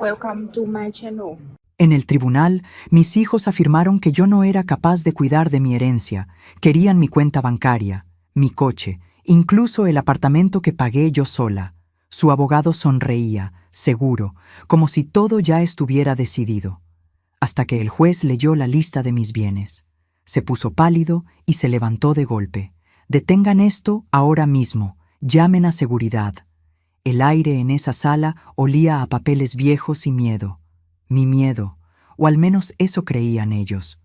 Welcome to my channel. En el tribunal, mis hijos afirmaron que yo no era capaz de cuidar de mi herencia, querían mi cuenta bancaria, mi coche, incluso el apartamento que pagué yo sola. Su abogado sonreía, seguro, como si todo ya estuviera decidido, hasta que el juez leyó la lista de mis bienes. Se puso pálido y se levantó de golpe. Detengan esto ahora mismo, llamen a seguridad. El aire en esa sala olía a papeles viejos y miedo. Mi miedo, o al menos eso creían ellos.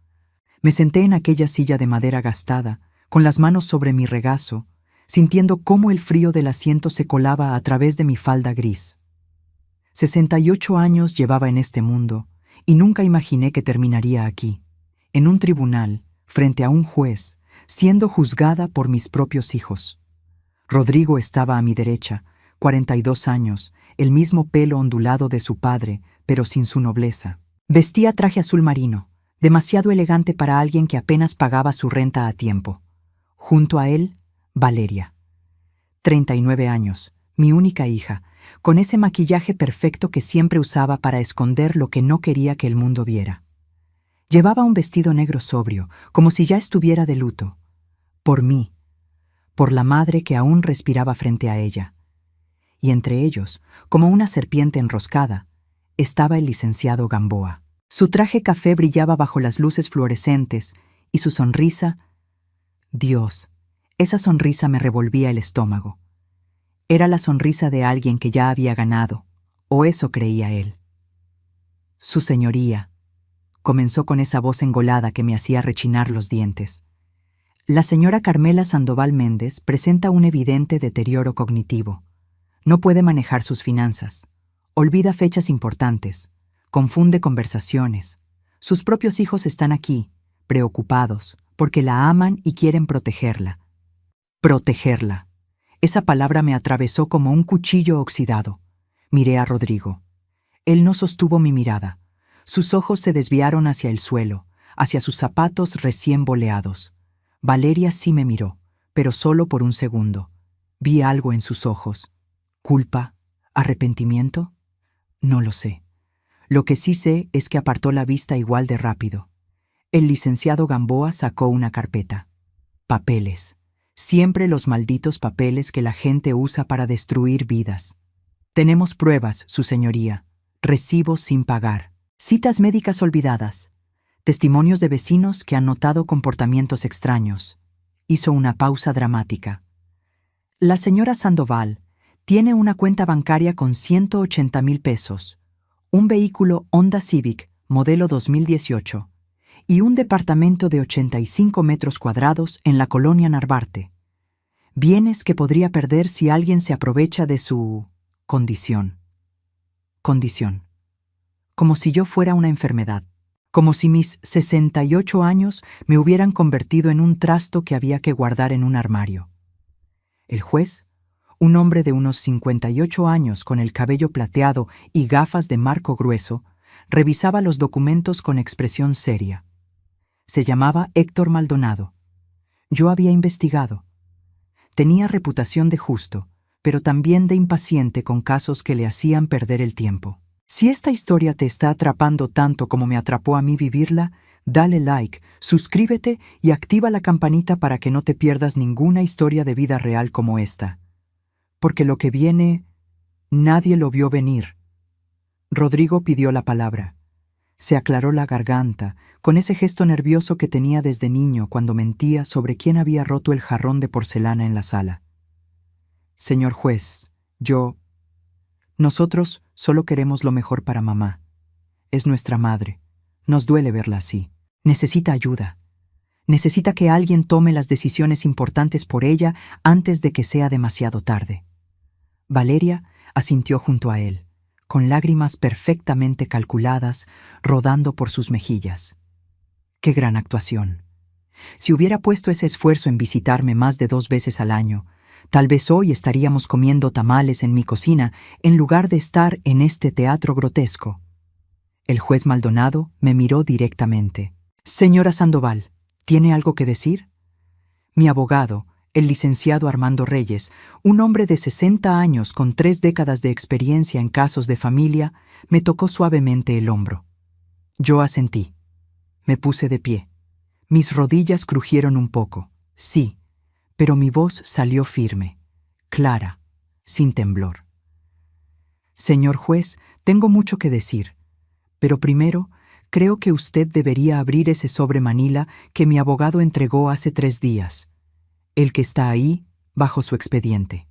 Me senté en aquella silla de madera gastada, con las manos sobre mi regazo, sintiendo cómo el frío del asiento se colaba a través de mi falda gris. 68 años llevaba en este mundo, y nunca imaginé que terminaría aquí, en un tribunal, frente a un juez, siendo juzgada por mis propios hijos. Rodrigo estaba a mi derecha, 42 años, el mismo pelo ondulado de su padre, pero sin su nobleza. Vestía traje azul marino, demasiado elegante para alguien que apenas pagaba su renta a tiempo. Junto a él, Valeria. 39 años, mi única hija, con ese maquillaje perfecto que siempre usaba para esconder lo que no quería que el mundo viera. Llevaba un vestido negro sobrio, como si ya estuviera de luto. Por mí, por la madre que aún respiraba frente a ella. Y entre ellos, como una serpiente enroscada, estaba el licenciado Gamboa. Su traje café brillaba bajo las luces fluorescentes y su sonrisa... Dios, esa sonrisa me revolvía el estómago. Era la sonrisa de alguien que ya había ganado, o eso creía él. Su señoría, comenzó con esa voz engolada que me hacía rechinar los dientes. La señora Carmela Sandoval Méndez presenta un evidente deterioro cognitivo. No puede manejar sus finanzas. Olvida fechas importantes. Confunde conversaciones. Sus propios hijos están aquí, preocupados, porque la aman y quieren protegerla. Protegerla. Esa palabra me atravesó como un cuchillo oxidado. Miré a Rodrigo. Él no sostuvo mi mirada. Sus ojos se desviaron hacia el suelo, hacia sus zapatos recién boleados. Valeria sí me miró, pero solo por un segundo. Vi algo en sus ojos. ¿Culpa? ¿Arrepentimiento? No lo sé. Lo que sí sé es que apartó la vista igual de rápido. El licenciado Gamboa sacó una carpeta. Papeles. Siempre los malditos papeles que la gente usa para destruir vidas. Tenemos pruebas, su señoría. Recibos sin pagar. Citas médicas olvidadas. Testimonios de vecinos que han notado comportamientos extraños. Hizo una pausa dramática. La señora Sandoval tiene una cuenta bancaria con 180,000 pesos, un vehículo Honda Civic modelo 2018 y un departamento de 85 metros cuadrados en la colonia Narvarte. Bienes que podría perder si alguien se aprovecha de su condición. Condición. Como si yo fuera una enfermedad. Como si mis 68 años me hubieran convertido en un trasto que había que guardar en un armario. El juez, un hombre de unos 58 años con el cabello plateado y gafas de marco grueso, revisaba los documentos con expresión seria. Se llamaba Héctor Maldonado. Yo había investigado. Tenía reputación de justo, pero también de impaciente con casos que le hacían perder el tiempo. Si esta historia te está atrapando tanto como me atrapó a mí vivirla, dale like, suscríbete y activa la campanita para que no te pierdas ninguna historia de vida real como esta. Porque lo que viene, nadie lo vio venir. Rodrigo pidió la palabra. Se aclaró la garganta, con ese gesto nervioso que tenía desde niño cuando mentía sobre quién había roto el jarrón de porcelana en la sala. Señor juez, nosotros solo queremos lo mejor para mamá. Es nuestra madre. Nos duele verla así. Necesita ayuda. Necesita que alguien tome las decisiones importantes por ella antes de que sea demasiado tarde. Valeria asintió junto a él, con lágrimas perfectamente calculadas rodando por sus mejillas. ¡Qué gran actuación! Si hubiera puesto ese esfuerzo en visitarme más de 2 veces al año, tal vez hoy estaríamos comiendo tamales en mi cocina en lugar de estar en este teatro grotesco. El juez Maldonado me miró directamente. Señora Sandoval, ¿tiene algo que decir? Mi abogado, El licenciado Armando Reyes, un hombre de 60 años con 3 décadas de experiencia en casos de familia, me tocó suavemente el hombro. Yo asentí. Me puse de pie. Mis rodillas crujieron un poco, sí, pero mi voz salió firme, clara, sin temblor. Señor juez, tengo mucho que decir, pero primero, creo que usted debería abrir ese sobre manila que mi abogado entregó hace 3 días, el que está ahí, bajo su expediente.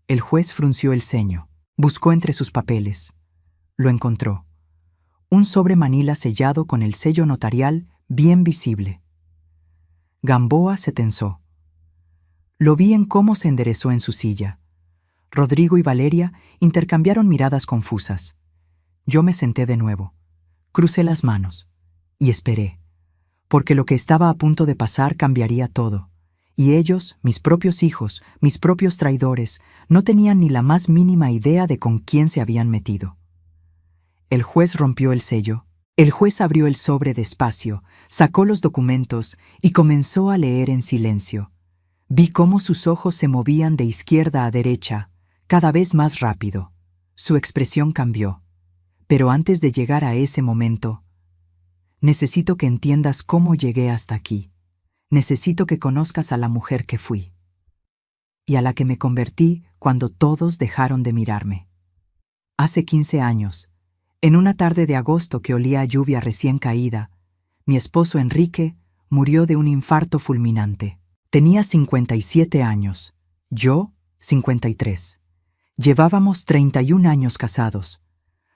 El juez frunció el ceño, buscó entre sus papeles. Lo encontró. Un sobre manila sellado con el sello notarial bien visible. Gamboa se tensó. Lo vi en cómo se enderezó en su silla. Rodrigo y Valeria intercambiaron miradas confusas. Yo me senté de nuevo. Crucé las manos y esperé, porque lo que estaba a punto de pasar cambiaría todo, y ellos, mis propios hijos, mis propios traidores, no tenían ni la más mínima idea de con quién se habían metido. El juez rompió el sello. El juez abrió el sobre despacio, sacó los documentos y comenzó a leer en silencio. Vi cómo sus ojos se movían de izquierda a derecha, cada vez más rápido. Su expresión cambió. Pero antes de llegar a ese momento, necesito que entiendas cómo llegué hasta aquí. Necesito que conozcas a la mujer que fui y a la que me convertí cuando todos dejaron de mirarme. Hace 15 años, en una tarde de agosto que olía a lluvia recién caída, mi esposo Enrique murió de un infarto fulminante. Tenía 57 años, yo 53. Llevábamos 31 años casados.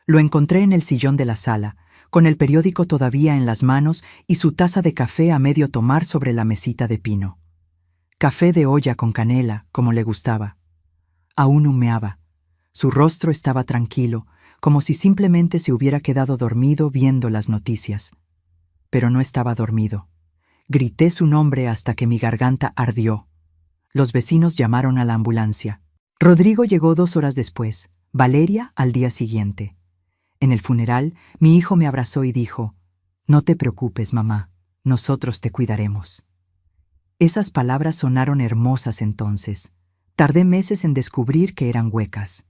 Lo encontré en el sillón de la sala, con el periódico todavía en las manos y su taza de café a medio tomar sobre la mesita de pino. Café de olla con canela, como le gustaba. Aún humeaba. Su rostro estaba tranquilo, como si simplemente se hubiera quedado dormido viendo las noticias. Pero no estaba dormido. Grité su nombre hasta que mi garganta ardió. Los vecinos llamaron a la ambulancia. Rodrigo llegó 2 horas después, Valeria al día siguiente. En el funeral, mi hijo me abrazó y dijo: «No te preocupes, mamá, nosotros te cuidaremos». Esas palabras sonaron hermosas entonces. Tardé meses en descubrir que eran huecas.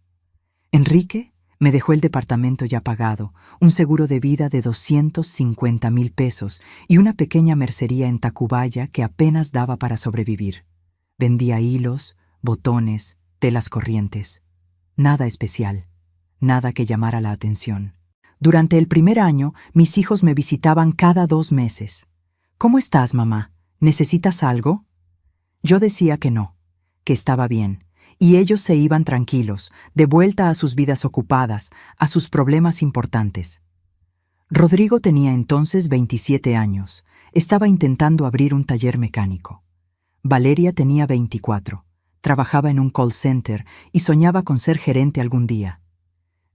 Enrique me dejó el departamento ya pagado, un seguro de vida de 250,000 pesos y una pequeña mercería en Tacubaya que apenas daba para sobrevivir. Vendía hilos, botones, telas corrientes. Nada especial, nada que llamara la atención. Durante el primer año, mis hijos me visitaban cada 2 meses. «¿Cómo estás, mamá? ¿Necesitas algo?» Yo decía que no, que estaba bien, y ellos se iban tranquilos, de vuelta a sus vidas ocupadas, a sus problemas importantes. Rodrigo tenía entonces 27 años. Estaba intentando abrir un taller mecánico. Valeria tenía 24. Trabajaba en un call center y soñaba con ser gerente algún día.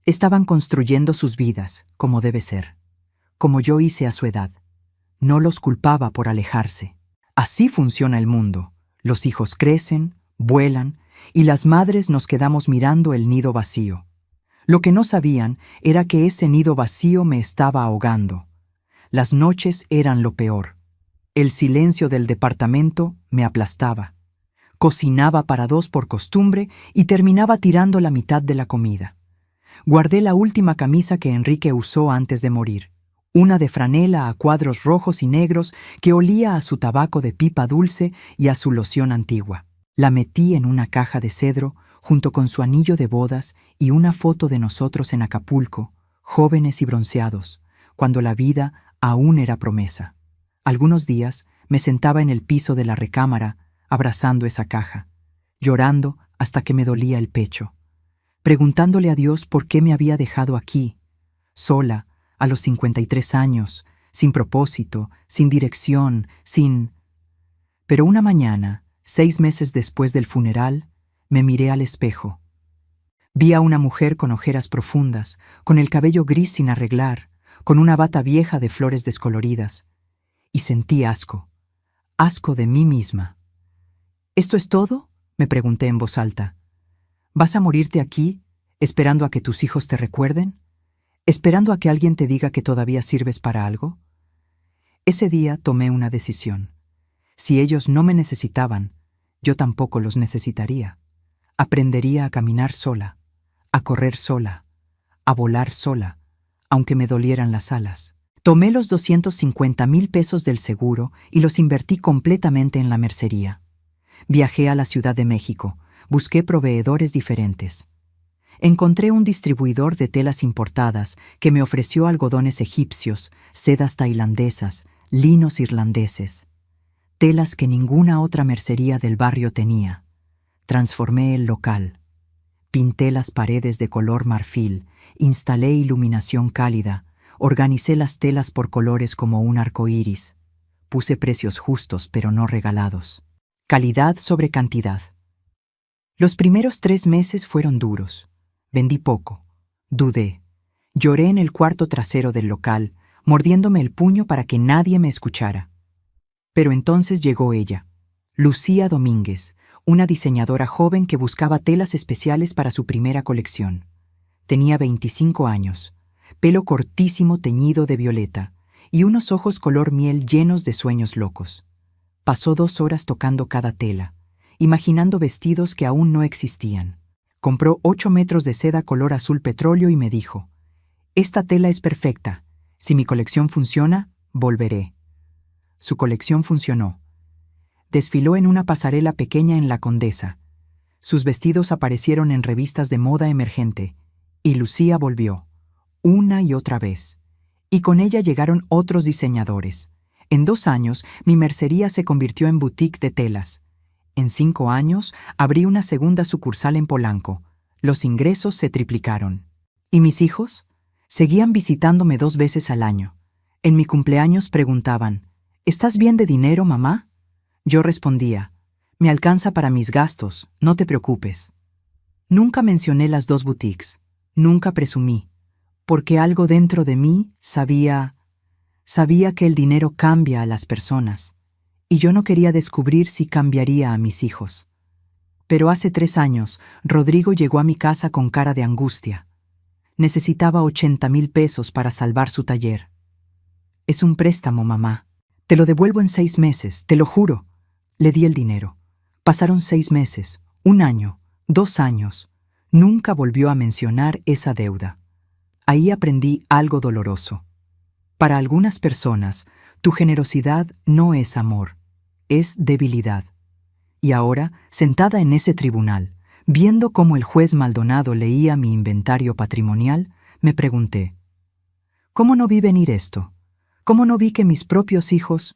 Estaban construyendo sus vidas, como debe ser, como yo hice a su edad. No los culpaba por alejarse. Así funciona el mundo. Los hijos crecen, vuelan, y las madres nos quedamos mirando el nido vacío. Lo que no sabían era que ese nido vacío me estaba ahogando. Las noches eran lo peor. El silencio del departamento me aplastaba. Cocinaba para 2 por costumbre y terminaba tirando la mitad de la comida. Guardé la última camisa que Enrique usó antes de morir, una de franela a cuadros rojos y negros que olía a su tabaco de pipa dulce y a su loción antigua. La metí en una caja de cedro junto con su anillo de bodas y una foto de nosotros en Acapulco, jóvenes y bronceados, cuando la vida aún era promesa. Algunos días me sentaba en el piso de la recámara, abrazando esa caja, llorando hasta que me dolía el pecho, preguntándole a Dios por qué me había dejado aquí, sola, a los 53 años, sin propósito, sin dirección, sin... Pero una mañana, 6 meses después del funeral, me miré al espejo. Vi a una mujer con ojeras profundas, con el cabello gris sin arreglar, con una bata vieja de flores descoloridas, y sentí asco de mí misma. «¿Esto es todo?», me pregunté en voz alta. «¿Vas a morirte aquí, esperando a que tus hijos te recuerden? ¿Esperando a que alguien te diga que todavía sirves para algo?» Ese día tomé una decisión. Si ellos no me necesitaban, Yo tampoco los necesitaría. Aprendería a caminar sola, a correr sola, a volar sola, aunque me dolieran las alas. Tomé los 250,000 pesos del seguro y los invertí completamente en la mercería. Viajé a la Ciudad de México, busqué proveedores diferentes. Encontré un distribuidor de telas importadas que me ofreció algodones egipcios, sedas tailandesas, linos irlandeses, telas que ninguna otra mercería del barrio tenía. Transformé el local. Pinté las paredes de color marfil, instalé iluminación cálida, organicé las telas por colores como un arco iris. Puse precios justos pero no regalados. Calidad sobre cantidad. Los primeros 3 meses fueron duros. Vendí poco. Dudé. Lloré en el cuarto trasero del local, mordiéndome el puño para que nadie me escuchara. Pero entonces llegó ella, Lucía Domínguez, una diseñadora joven que buscaba telas especiales para su primera colección. Tenía 25 años, pelo cortísimo teñido de violeta y unos ojos color miel llenos de sueños locos. Pasó 2 horas tocando cada tela, imaginando vestidos que aún no existían. Compró 8 metros de seda color azul petróleo y me dijo: «Esta tela es perfecta. Si mi colección funciona, volveré». Su colección funcionó. Desfiló en una pasarela pequeña en La Condesa. Sus vestidos aparecieron en revistas de moda emergente, y Lucía volvió, una y otra vez. Y con ella llegaron otros diseñadores. En 2 años, mi mercería se convirtió en boutique de telas. En 5 años, abrí una segunda sucursal en Polanco. Los ingresos se triplicaron. ¿Y mis hijos? Seguían visitándome 2 veces al año. En mi cumpleaños preguntaban: «¿Estás bien de dinero, mamá?» Yo respondía: «Me alcanza para mis gastos, no te preocupes». Nunca mencioné las 2 boutiques, nunca presumí, porque algo dentro de mí sabía que el dinero cambia a las personas, y yo no quería descubrir si cambiaría a mis hijos. Pero hace 3 años, Rodrigo llegó a mi casa con cara de angustia. Necesitaba 80,000 pesos para salvar su taller. «Es un préstamo, mamá. Te lo devuelvo en 6 meses, te lo juro». Le di el dinero. Pasaron 6 meses, 1 año, 2 años. Nunca volvió a mencionar esa deuda. Ahí aprendí algo doloroso. Para algunas personas, tu generosidad no es amor, es debilidad. Y ahora, sentada en ese tribunal, viendo cómo el juez Maldonado leía mi inventario patrimonial, me pregunté: ¿cómo no vi venir esto? ¿Cómo no vi que mis propios hijos?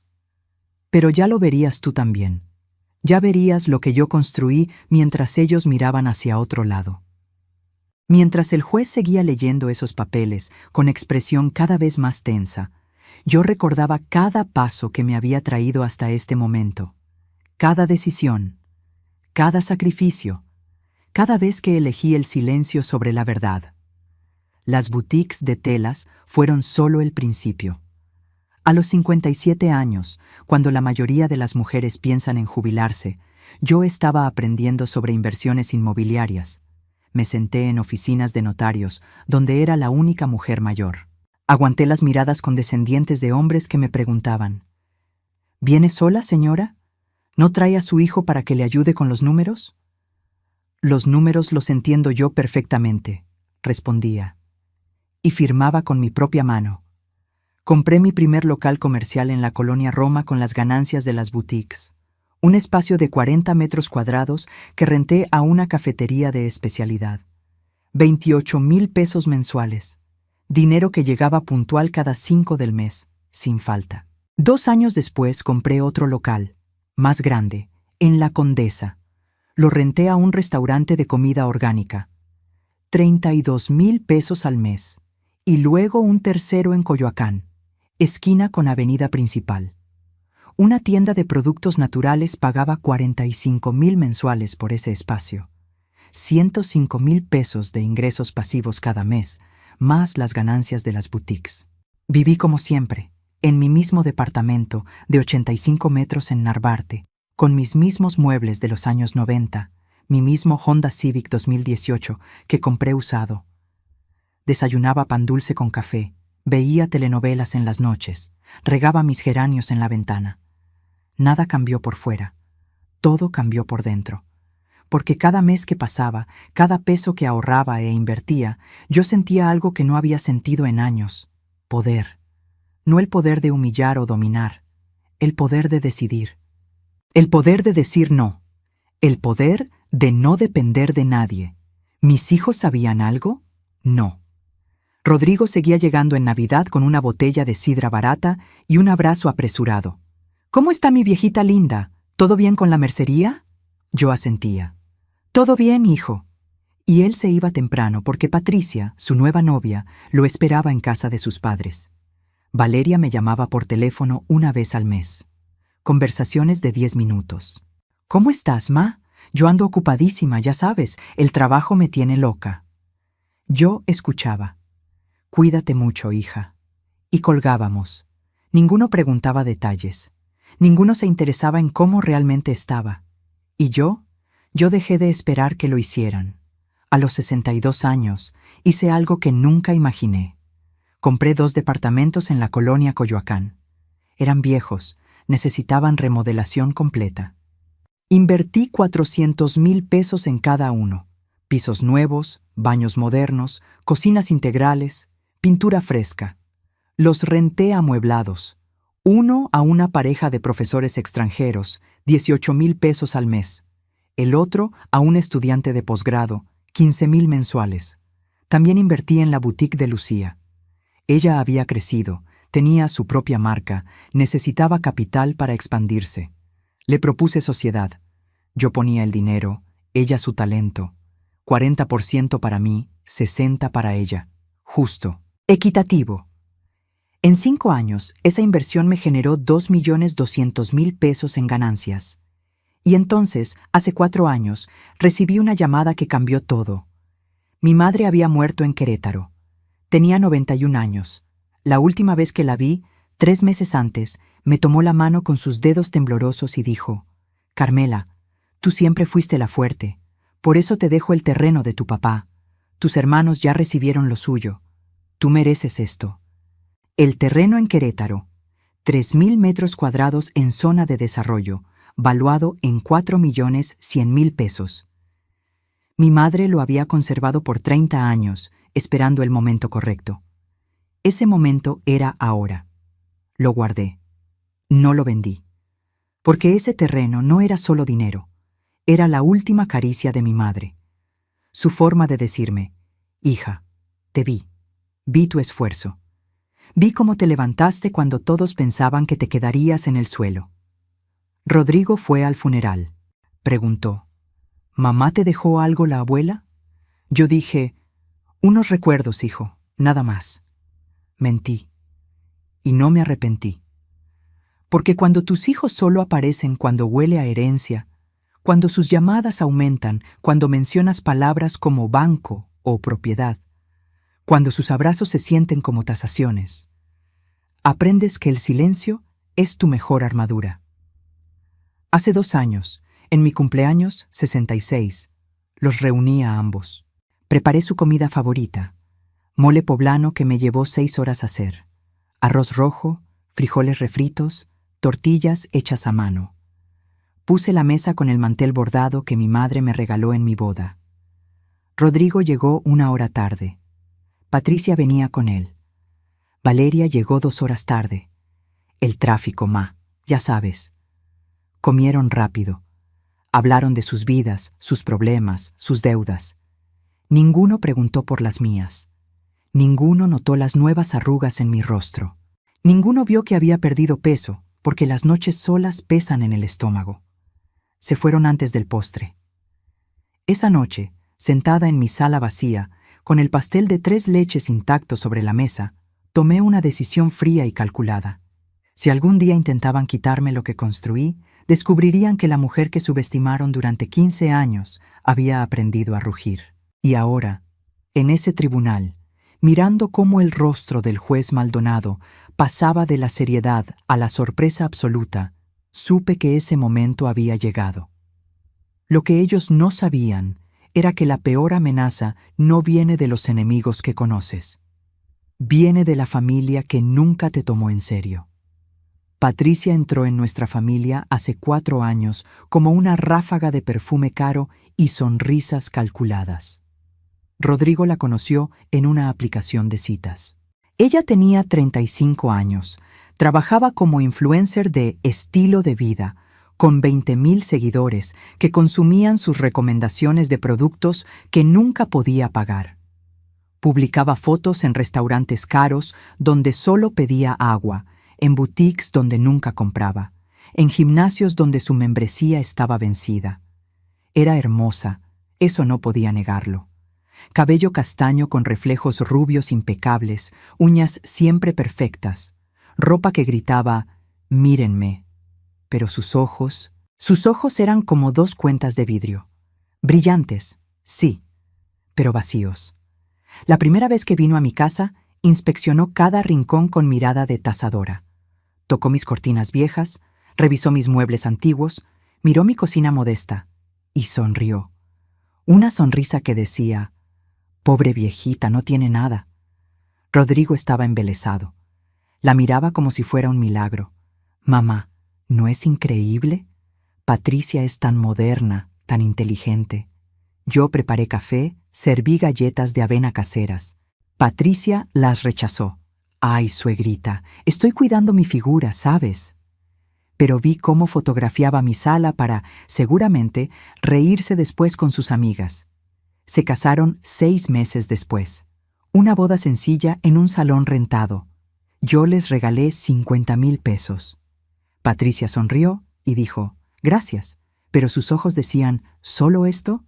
Pero ya lo verías tú también. Ya verías lo que yo construí mientras ellos miraban hacia otro lado. Mientras el juez seguía leyendo esos papeles con expresión cada vez más tensa, yo recordaba cada paso que me había traído hasta este momento, cada decisión, cada sacrificio, cada vez que elegí el silencio sobre la verdad. Las boutiques de telas fueron solo el principio. A los 57 años, cuando la mayoría de las mujeres piensan en jubilarse, yo estaba aprendiendo sobre inversiones inmobiliarias. Me senté en oficinas de notarios, donde era la única mujer mayor. Aguanté las miradas condescendientes de hombres que me preguntaban: «¿Viene sola, señora? ¿No trae a su hijo para que le ayude con los números?» «Los números los entiendo yo perfectamente», respondía. Y firmaba con mi propia mano. Compré mi primer local comercial en la colonia Roma con las ganancias de las boutiques. Un espacio de 40 metros cuadrados que renté a una cafetería de especialidad. 28,000 pesos mensuales. Dinero que llegaba puntual cada 5 del mes, sin falta. 2 años después compré otro local, más grande, en La Condesa. Lo renté a un restaurante de comida orgánica. 32,000 pesos al mes. Y luego un tercero en Coyoacán, esquina con avenida principal. Una tienda de productos naturales pagaba 45,000 mensuales por ese espacio. 105,000 pesos de ingresos pasivos cada mes, más las ganancias de las boutiques. Viví como siempre, en mi mismo departamento de 85 metros en Narvarte, con mis mismos muebles de los años 90, mi mismo Honda Civic 2018 que compré usado. Desayunaba pan dulce con café, veía telenovelas en las noches, regaba mis geranios en la ventana. Nada cambió por fuera. todo cambió por dentro. Porque cada mes que pasaba, cada peso que ahorraba e invertía, yo sentía algo que no había sentido en años: poder. No el poder de humillar o dominar, el poder de decidir. El poder de decir no. El poder de no depender de nadie. ¿Mis hijos sabían algo? No. Rodrigo seguía llegando en Navidad con una botella de sidra barata y un abrazo apresurado. «¿Cómo está mi viejita linda? ¿Todo bien con la mercería?» Yo asentía. «Todo bien, hijo». Y él se iba temprano porque Patricia, su nueva novia, lo esperaba en casa de sus padres. Valeria me llamaba por teléfono una vez al mes. Conversaciones de 10 minutos. «¿Cómo estás, ma? Yo ando ocupadísima, ya sabes, el trabajo me tiene loca». Yo escuchaba. «Cuídate mucho, hija». Y colgábamos. Ninguno preguntaba detalles. Ninguno se interesaba en cómo realmente estaba. Y yo dejé de esperar que lo hicieran. A los 62 años, hice algo que nunca imaginé. Compré 2 departamentos en la colonia Coyoacán. Eran viejos, necesitaban remodelación completa. Invertí 400,000 pesos en cada uno. Pisos nuevos, baños modernos, cocinas integrales, pintura fresca. Los renté amueblados. Uno a una pareja de profesores extranjeros, 18,000 pesos al mes. El otro a un estudiante de posgrado, 15,000 mensuales. También invertí en la boutique de Lucía. Ella había crecido, tenía su propia marca, necesitaba capital para expandirse. Le propuse sociedad. Yo ponía el dinero, ella su talento. 40% para mí, 60% para ella. Justo. Equitativo. En 5 años, esa inversión me generó 2,200,000 pesos en ganancias. Y entonces, hace 4 años, recibí una llamada que cambió todo. Mi madre había muerto en Querétaro. Tenía 91 años. La última vez que la vi, 3 meses antes, me tomó la mano con sus dedos temblorosos y dijo: «Carmela, tú siempre fuiste la fuerte. Por eso te dejo el terreno de tu papá. Tus hermanos ya recibieron lo suyo. Tú mereces esto». El terreno en Querétaro, 3,000 metros cuadrados en zona de desarrollo, valuado en 4,100,000 pesos. Mi madre lo había conservado por 30 años, esperando el momento correcto. Ese momento era ahora. Lo guardé. No lo vendí. Porque ese terreno no era solo dinero. Era la última caricia de mi madre. Su forma de decirme: «Hija, te vi tu esfuerzo. Vi cómo te levantaste cuando todos pensaban que te quedarías en el suelo». Rodrigo fue al funeral. Preguntó: «¿Mamá te dejó algo la abuela?» Yo dije: «Unos recuerdos, hijo, nada más». Mentí. Y no me arrepentí. Porque cuando tus hijos solo aparecen cuando huele a herencia, cuando sus llamadas aumentan, cuando mencionas palabras como banco o propiedad, cuando sus abrazos se sienten como tasaciones, aprendes que el silencio es tu mejor armadura. Hace 2 años, en mi cumpleaños 66, los reuní a ambos. Preparé su comida favorita, mole poblano que me llevó 6 horas hacer, arroz rojo, frijoles refritos, tortillas hechas a mano. Puse la mesa con el mantel bordado que mi madre me regaló en mi boda. Rodrigo llegó 1 hora tarde. Patricia venía con él. Valeria llegó 2 horas tarde. El tráfico, ma, ya sabes. Comieron rápido. Hablaron de sus vidas, sus problemas, sus deudas. Ninguno preguntó por las mías. Ninguno notó las nuevas arrugas en mi rostro. Ninguno vio que había perdido peso, porque las noches solas pesan en el estómago. Se fueron antes del postre. Esa noche, sentada en mi sala vacía, con el pastel de 3 leches intacto sobre la mesa, tomé una decisión fría y calculada. Si algún día intentaban quitarme lo que construí, descubrirían que la mujer que subestimaron durante 15 años había aprendido a rugir. Y ahora, en ese tribunal, mirando cómo el rostro del juez Maldonado pasaba de la seriedad a la sorpresa absoluta, supe que ese momento había llegado. Lo que ellos no sabían era que la peor amenaza no viene de los enemigos que conoces. Viene de la familia que nunca te tomó en serio. Patricia entró en nuestra familia hace 4 años como una ráfaga de perfume caro y sonrisas calculadas. Rodrigo la conoció en una aplicación de citas. Ella tenía 35 años, trabajaba como influencer de estilo de vida, con 20,000 seguidores que consumían sus recomendaciones de productos que nunca podía pagar. Publicaba fotos en restaurantes caros donde solo pedía agua, en boutiques donde nunca compraba, en gimnasios donde su membresía estaba vencida. Era hermosa, eso no podía negarlo. Cabello castaño con reflejos rubios impecables, uñas siempre perfectas, ropa que gritaba, «mírenme». Pero sus ojos eran como 2 cuentas de vidrio. Brillantes, sí, pero vacíos. La primera vez que vino a mi casa, inspeccionó cada rincón con mirada de tasadora. Tocó mis cortinas viejas, revisó mis muebles antiguos, miró mi cocina modesta y sonrió. Una sonrisa que decía, «Pobre viejita, no tiene nada». Rodrigo estaba embelesado. La miraba como si fuera un milagro. «Mamá, ¿no es increíble? Patricia es tan moderna, tan inteligente. Yo preparé café, serví galletas de avena caseras. Patricia las rechazó. Ay, suegrita, estoy cuidando mi figura, ¿sabes?» Pero vi cómo fotografiaba mi sala para, seguramente, reírse después con sus amigas. Se casaron 6 meses después. Una boda sencilla en un salón rentado. Yo les regalé 50,000 pesos. Patricia sonrió y dijo, «Gracias», pero sus ojos decían, «¿Solo esto?».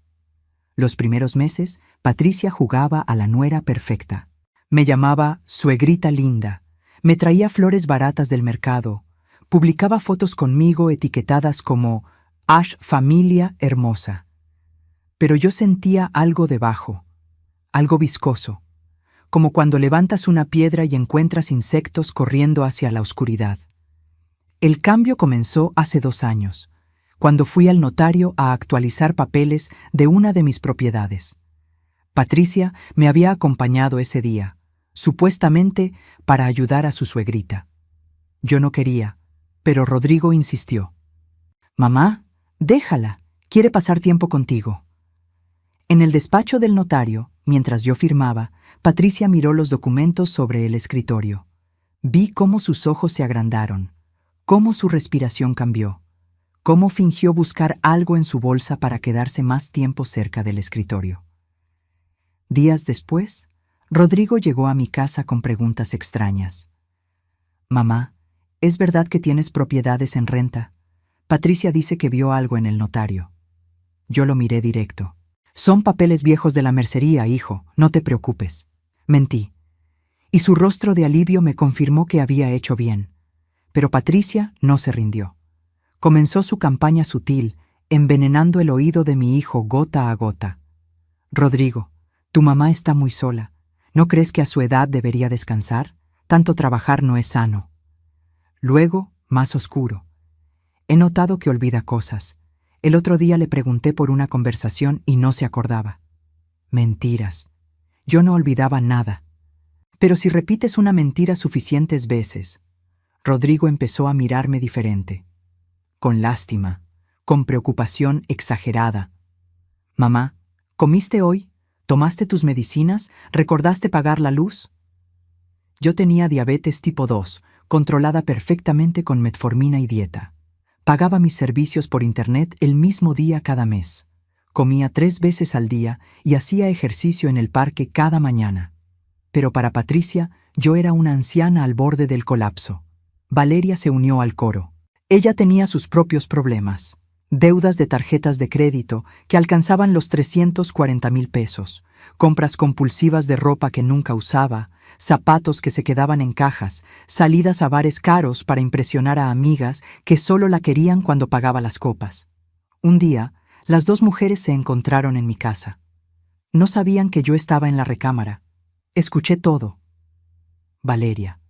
Los primeros meses, Patricia jugaba a la nuera perfecta. Me llamaba «suegrita linda», me traía flores baratas del mercado, publicaba fotos conmigo etiquetadas como «Ash familia hermosa». Pero yo sentía algo debajo, algo viscoso, como cuando levantas una piedra y encuentras insectos corriendo hacia la oscuridad. El cambio comenzó hace 2 años, cuando fui al notario a actualizar papeles de una de mis propiedades. Patricia me había acompañado ese día, supuestamente para ayudar a su suegrita. Yo no quería, pero Rodrigo insistió. «Mamá, déjala, quiere pasar tiempo contigo». En el despacho del notario, mientras yo firmaba, Patricia miró los documentos sobre el escritorio. Vi cómo sus ojos se agrandaron, cómo su respiración cambió, cómo fingió buscar algo en su bolsa para quedarse más tiempo cerca del escritorio. Días después, Rodrigo llegó a mi casa con preguntas extrañas. «Mamá, ¿es verdad que tienes propiedades en renta? Patricia dice que vio algo en el notario». Yo lo miré directo. «Son papeles viejos de la mercería, hijo, no te preocupes». Mentí. Y su rostro de alivio me confirmó que había hecho bien. Pero Patricia no se rindió. Comenzó su campaña sutil, envenenando el oído de mi hijo gota a gota. «Rodrigo, tu mamá está muy sola. ¿No crees que a su edad debería descansar? Tanto trabajar no es sano». Luego, más oscuro. «He notado que olvida cosas. El otro día le pregunté por una conversación y no se acordaba». Mentiras. Yo no olvidaba nada. Pero si repites una mentira suficientes veces, Rodrigo empezó a mirarme diferente. Con lástima, con preocupación exagerada. «Mamá, ¿comiste hoy? ¿Tomaste tus medicinas? ¿Recordaste pagar la luz?». Yo tenía diabetes tipo 2, controlada perfectamente con metformina y dieta. Pagaba mis servicios por internet el mismo día cada mes. Comía 3 veces al día y hacía ejercicio en el parque cada mañana. Pero para Patricia, yo era una anciana al borde del colapso. Valeria se unió al coro. Ella tenía sus propios problemas. Deudas de tarjetas de crédito que alcanzaban los 340,000 pesos, compras compulsivas de ropa que nunca usaba, zapatos que se quedaban en cajas, salidas a bares caros para impresionar a amigas que solo la querían cuando pagaba las copas. Un día, las 2 mujeres se encontraron en mi casa. No sabían que yo estaba en la recámara. Escuché todo. «Valeria,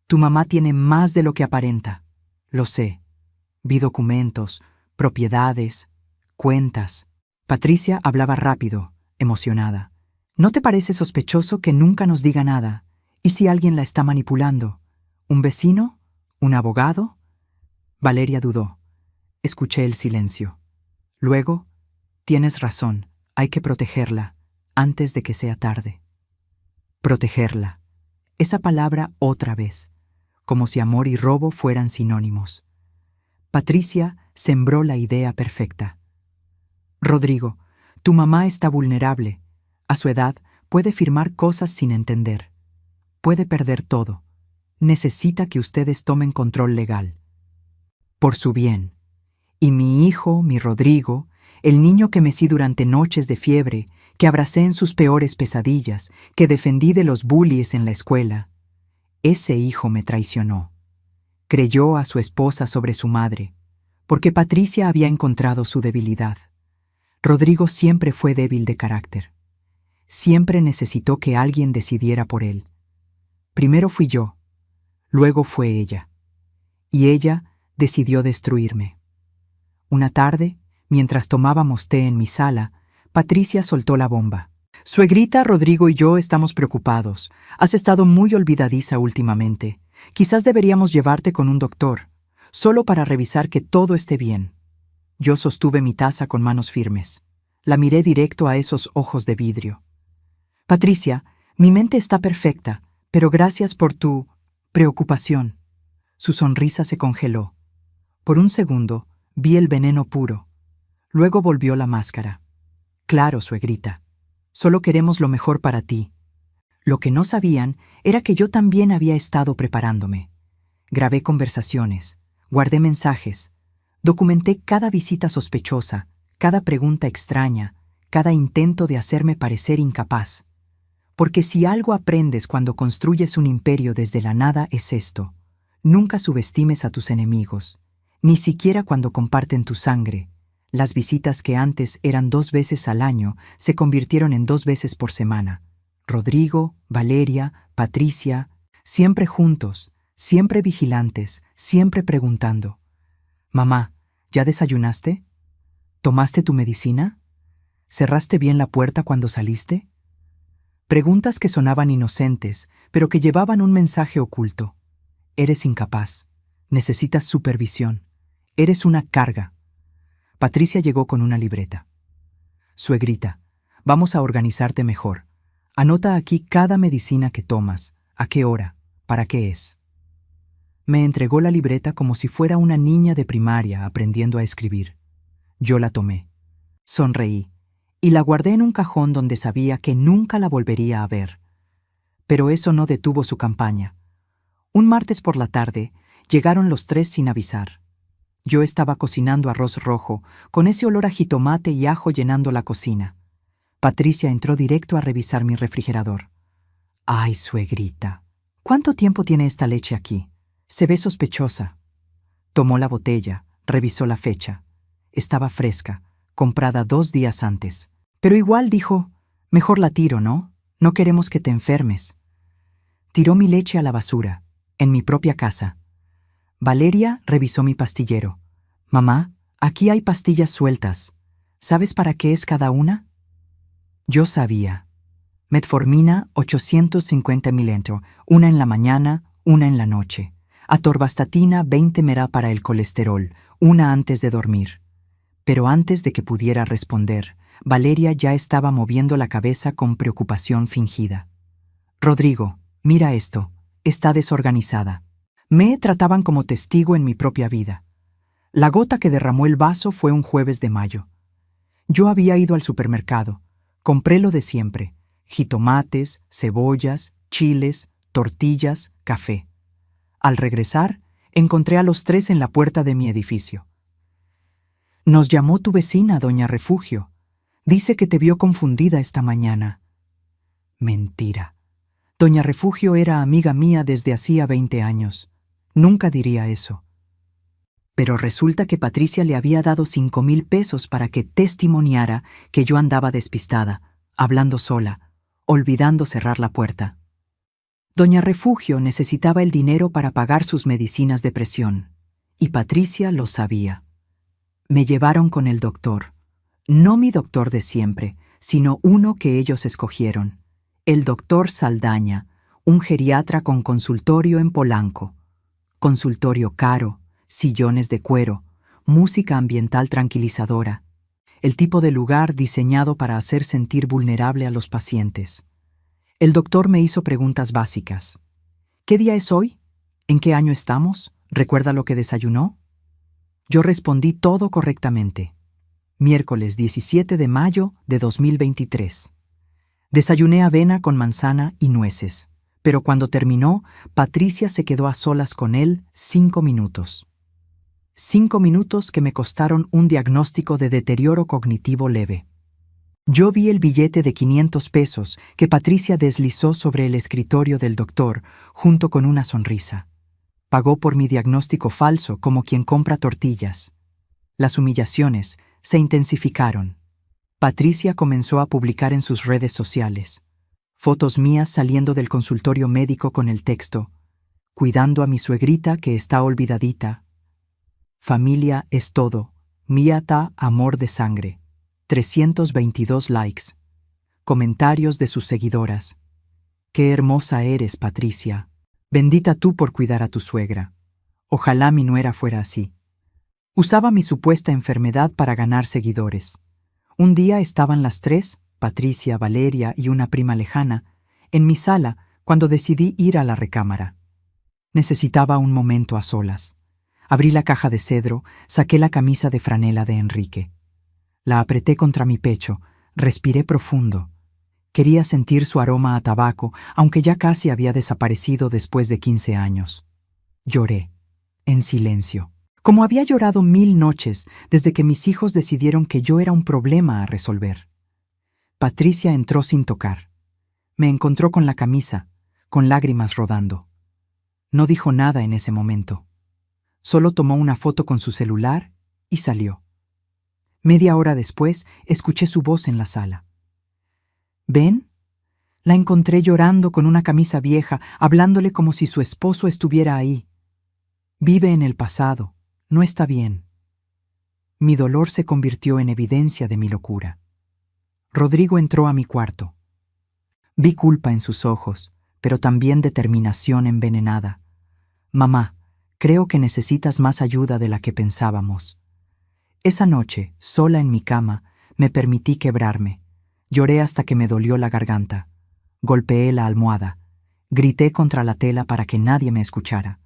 tu mamá tiene más de lo que aparenta». «Lo sé. Vi documentos, propiedades, cuentas». Patricia hablaba rápido, emocionada. «¿No te parece sospechoso que nunca nos diga nada? ¿Y si alguien la está manipulando? ¿Un vecino? ¿Un abogado? Valeria dudó. Escuché el silencio. Luego, tienes razón, hay que protegerla, antes de que sea tarde. Protegerla. Esa palabra otra vez, como si amor y robo fueran sinónimos. Patricia sembró la idea perfecta. Rodrigo, tu mamá está vulnerable. A su edad puede firmar cosas sin entender. Puede perder todo. Necesita que ustedes tomen control legal. Por su bien. Y mi hijo, mi Rodrigo, el niño que mecí durante noches de fiebre, que abracé en sus peores pesadillas, que defendí de los bullies en la escuela, ese hijo me traicionó. Creyó a su esposa sobre su madre, porque Patricia había encontrado su debilidad. Rodrigo siempre fue débil de carácter. Siempre necesitó que alguien decidiera por él. Primero fui yo, luego fue ella. Y ella decidió destruirme. Una tarde, mientras tomábamos té en mi sala, Patricia soltó la bomba. Suegrita, Rodrigo y yo estamos preocupados. Has estado muy olvidadiza últimamente. Quizás deberíamos llevarte con un doctor, solo para revisar que todo esté bien. Yo sostuve mi taza con manos firmes. La miré directo a esos ojos de vidrio. Patricia, mi mente está perfecta, pero gracias por tu preocupación. Su sonrisa se congeló. Por un segundo, vi el veneno puro. Luego volvió la máscara. Claro, suegrita. Solo queremos lo mejor para ti. Lo que no sabían era que yo también había estado preparándome. Grabé conversaciones, guardé mensajes, documenté cada visita sospechosa, cada pregunta extraña, cada intento de hacerme parecer incapaz. Porque si algo aprendes cuando construyes un imperio desde la nada es esto: nunca subestimes a tus enemigos, ni siquiera cuando comparten tu sangre. Las visitas que antes eran 2 veces al año se convirtieron en 2 veces por semana. Rodrigo, Valeria, Patricia, siempre juntos, siempre vigilantes, siempre preguntando: «Mamá, ¿ya desayunaste? ¿Tomaste tu medicina? ¿Cerraste bien la puerta cuando saliste?». Preguntas que sonaban inocentes, pero que llevaban un mensaje oculto. Eres incapaz. Necesitas supervisión. Eres una carga. Patricia llegó con una libreta. Suegrita, vamos a organizarte mejor. Anota aquí cada medicina que tomas, a qué hora, para qué es. Me entregó la libreta como si fuera una niña de primaria aprendiendo a escribir. Yo la tomé. Sonreí y la guardé en un cajón donde sabía que nunca la volvería a ver. Pero eso no detuvo su campaña. Un martes por la tarde, llegaron los 3 sin avisar. Yo estaba cocinando arroz rojo, con ese olor a jitomate y ajo llenando la cocina. Patricia entró directo a revisar mi refrigerador. «Ay, suegrita, ¿cuánto tiempo tiene esta leche aquí? Se ve sospechosa». Tomó la botella, revisó la fecha. Estaba fresca, comprada 2 días antes. Pero igual dijo: «Mejor la tiro, ¿no? No queremos que te enfermes». Tiró mi leche a la basura, en mi propia casa. Valeria revisó mi pastillero. «Mamá, aquí hay pastillas sueltas. ¿Sabes para qué es cada una?». Yo sabía. Metformina 850 mililitros, una en la mañana, una en la noche. Atorvastatina 20 mg para el colesterol, una antes de dormir. Pero antes de que pudiera responder, Valeria ya estaba moviendo la cabeza con preocupación fingida. «Rodrigo, mira esto. Está desorganizada». Me trataban como testigo en mi propia vida. La gota que derramó el vaso fue un jueves de mayo. Yo había ido al supermercado. Compré lo de siempre: jitomates, cebollas, chiles, tortillas, café. Al regresar, encontré a los 3 en la puerta de mi edificio. «Nos llamó tu vecina, doña Refugio. Dice que te vio confundida esta mañana». Mentira. Doña Refugio era amiga mía desde hacía 20 años. Nunca diría eso. Pero resulta que Patricia le había dado 5,000 pesos para que testimoniara que yo andaba despistada, hablando sola, olvidando cerrar la puerta. Doña Refugio necesitaba el dinero para pagar sus medicinas de presión, y Patricia lo sabía. Me llevaron con el doctor. No mi doctor de siempre, sino uno que ellos escogieron. El doctor Saldaña, un geriatra con consultorio en Polanco. Consultorio caro, sillones de cuero, música ambiental tranquilizadora, el tipo de lugar diseñado para hacer sentir vulnerable a los pacientes. El doctor me hizo preguntas básicas. ¿Qué día es hoy? ¿En qué año estamos? ¿Recuerda lo que desayunó? Yo respondí todo correctamente. Miércoles 17 de mayo de 2023. Desayuné avena con manzana y nueces, pero cuando terminó, Patricia se quedó a solas con él 5 minutos. 5 minutos que me costaron un diagnóstico de deterioro cognitivo leve. Yo vi el billete de 500 pesos que Patricia deslizó sobre el escritorio del doctor junto con una sonrisa. Pagó por mi diagnóstico falso como quien compra tortillas. Las humillaciones se intensificaron. Patricia comenzó a publicar en sus redes sociales fotos mías saliendo del consultorio médico con el texto: cuidando a mi suegrita que está olvidadita. Familia es todo. Miata amor de sangre. 322 likes. Comentarios de sus seguidoras. Qué hermosa eres, Patricia. Bendita tú por cuidar a tu suegra. Ojalá mi nuera fuera así. Usaba mi supuesta enfermedad para ganar seguidores. Un día estaban las tres, Patricia, Valeria y una prima lejana, en mi sala cuando decidí ir a la recámara. Necesitaba un momento a solas. Abrí la caja de cedro, saqué la camisa de franela de Enrique. La apreté contra mi pecho, respiré profundo. Quería sentir su aroma a tabaco, aunque ya casi había desaparecido después de 15 años. Lloré, en silencio, como había llorado 1000 noches desde que mis hijos decidieron que yo era un problema a resolver. Patricia entró sin tocar. Me encontró con la camisa, con lágrimas rodando. No dijo nada en ese momento. Solo tomó una foto con su celular y salió. Media hora después, escuché su voz en la sala. ¿Ven? La encontré llorando con una camisa vieja, hablándole como si su esposo estuviera ahí. Vive en el pasado, no está bien. Mi dolor se convirtió en evidencia de mi locura. Rodrigo entró a mi cuarto. Vi culpa en sus ojos, pero también determinación envenenada. Mamá, creo que necesitas más ayuda de la que pensábamos. Esa noche, sola en mi cama, me permití quebrarme. Lloré hasta que me dolió la garganta. Golpeé la almohada. Grité contra la tela para que nadie me escuchara.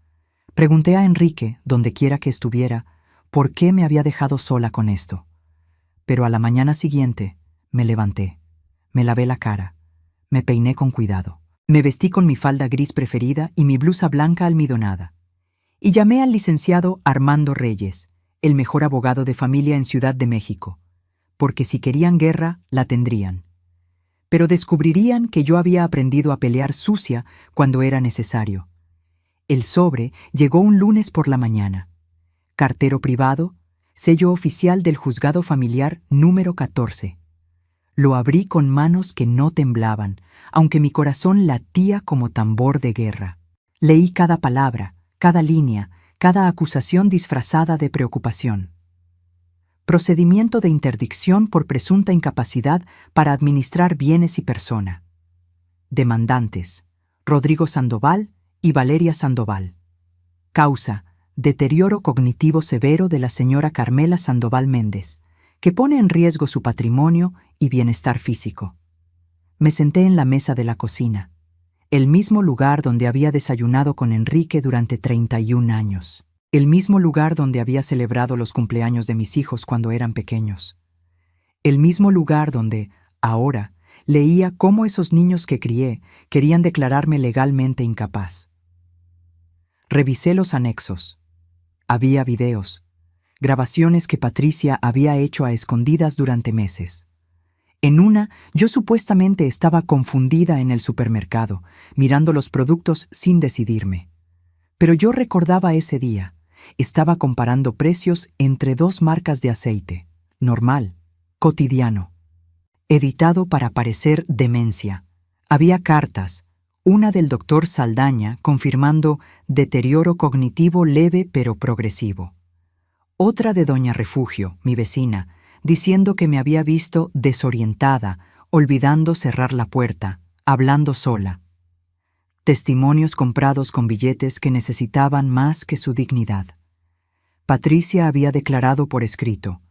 Pregunté a Enrique, donde quiera que estuviera, por qué me había dejado sola con esto. Pero a la mañana siguiente, me levanté. Me lavé la cara. Me peiné con cuidado. Me vestí con mi falda gris preferida y mi blusa blanca almidonada. Y llamé al licenciado Armando Reyes, el mejor abogado de familia en Ciudad de México, porque si querían guerra, la tendrían. Pero descubrirían que yo había aprendido a pelear sucia cuando era necesario. El sobre llegó un lunes por la mañana. Cartero privado, sello oficial del juzgado familiar número 14. Lo abrí con manos que no temblaban, aunque mi corazón latía como tambor de guerra. Leí cada palabra, cada línea, cada acusación disfrazada de preocupación. Procedimiento de interdicción por presunta incapacidad para administrar bienes y persona. Demandantes: Rodrigo Sandoval y Valeria Sandoval. Causa: deterioro cognitivo severo de la señora Carmela Sandoval Méndez, que pone en riesgo su patrimonio y bienestar físico. Me senté en la mesa de la cocina, el mismo lugar donde había desayunado con Enrique durante 31 años. El mismo lugar donde había celebrado los cumpleaños de mis hijos cuando eran pequeños. El mismo lugar donde, ahora, leía cómo esos niños que crié querían declararme legalmente incapaz. Revisé los anexos. Había videos, grabaciones que Patricia había hecho a escondidas durante meses. En una, yo supuestamente estaba confundida en el supermercado, mirando los productos sin decidirme. Pero yo recordaba ese día. Estaba comparando precios entre 2 marcas de aceite, normal, cotidiano. Editado para parecer demencia. Había cartas, una del doctor Saldaña confirmando deterioro cognitivo leve pero progresivo. Otra de doña Refugio, mi vecina, diciendo que me había visto desorientada, olvidando cerrar la puerta, hablando sola. Testimonios comprados con billetes que necesitaban más que su dignidad. Patricia había declarado por escrito: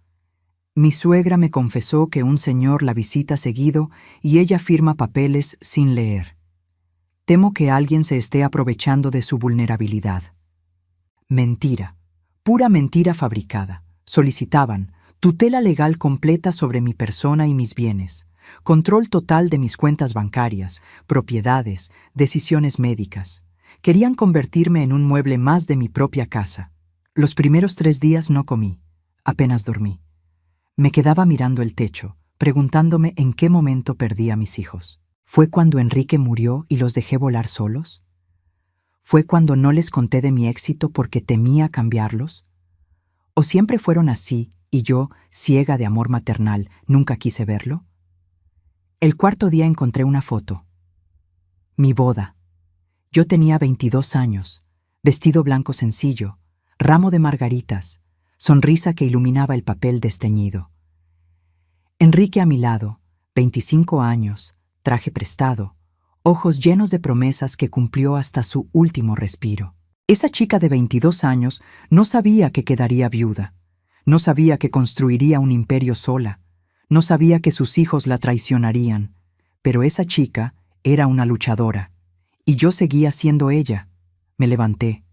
mi suegra me confesó que un señor la visita seguido y ella firma papeles sin leer. Temo que alguien se esté aprovechando de su vulnerabilidad. Mentira, pura mentira fabricada. Solicitaban tutela legal completa sobre mi persona y mis bienes, control total de mis cuentas bancarias, propiedades, decisiones médicas. Querían convertirme en un mueble más de mi propia casa. Los primeros 3 días no comí, apenas dormí. Me quedaba mirando el techo, preguntándome en qué momento perdí a mis hijos. ¿Fue cuando Enrique murió y los dejé volar solos? ¿Fue cuando no les conté de mi éxito porque temía cambiarlos? ¿O siempre fueron así y yo, ciega de amor maternal, nunca quise verlo? El cuarto día encontré una foto. Mi boda. Yo tenía 22 años, vestido blanco sencillo, ramo de margaritas, sonrisa que iluminaba el papel desteñido. Enrique a mi lado, 25 años, traje prestado, ojos llenos de promesas que cumplió hasta su último respiro. Esa chica de 22 años no sabía que quedaría viuda, no sabía que construiría un imperio sola, no sabía que sus hijos la traicionarían, pero esa chica era una luchadora, y yo seguía siendo ella. Me levanté,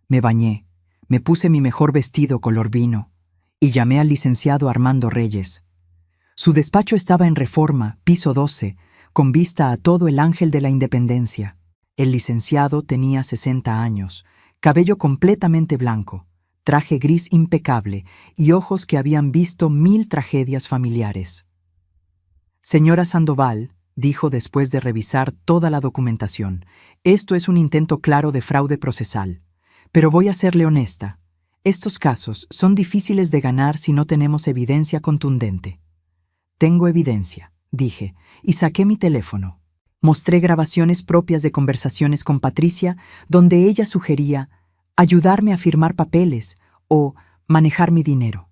me bañé, me puse mi mejor vestido color vino, y llamé al licenciado Armando Reyes. Su despacho estaba en Reforma, piso 12, con vista a todo el Ángel de la Independencia. El licenciado tenía 60 años, cabello completamente blanco, traje gris impecable y ojos que habían visto 1000 tragedias familiares. Señora Sandoval, dijo después de revisar toda la documentación, esto es un intento claro de fraude procesal. Pero voy a serle honesta. Estos casos son difíciles de ganar si no tenemos evidencia contundente. Tengo evidencia, dije, y saqué mi teléfono. Mostré grabaciones propias de conversaciones con Patricia donde ella sugería ayudarme a firmar papeles o manejar mi dinero.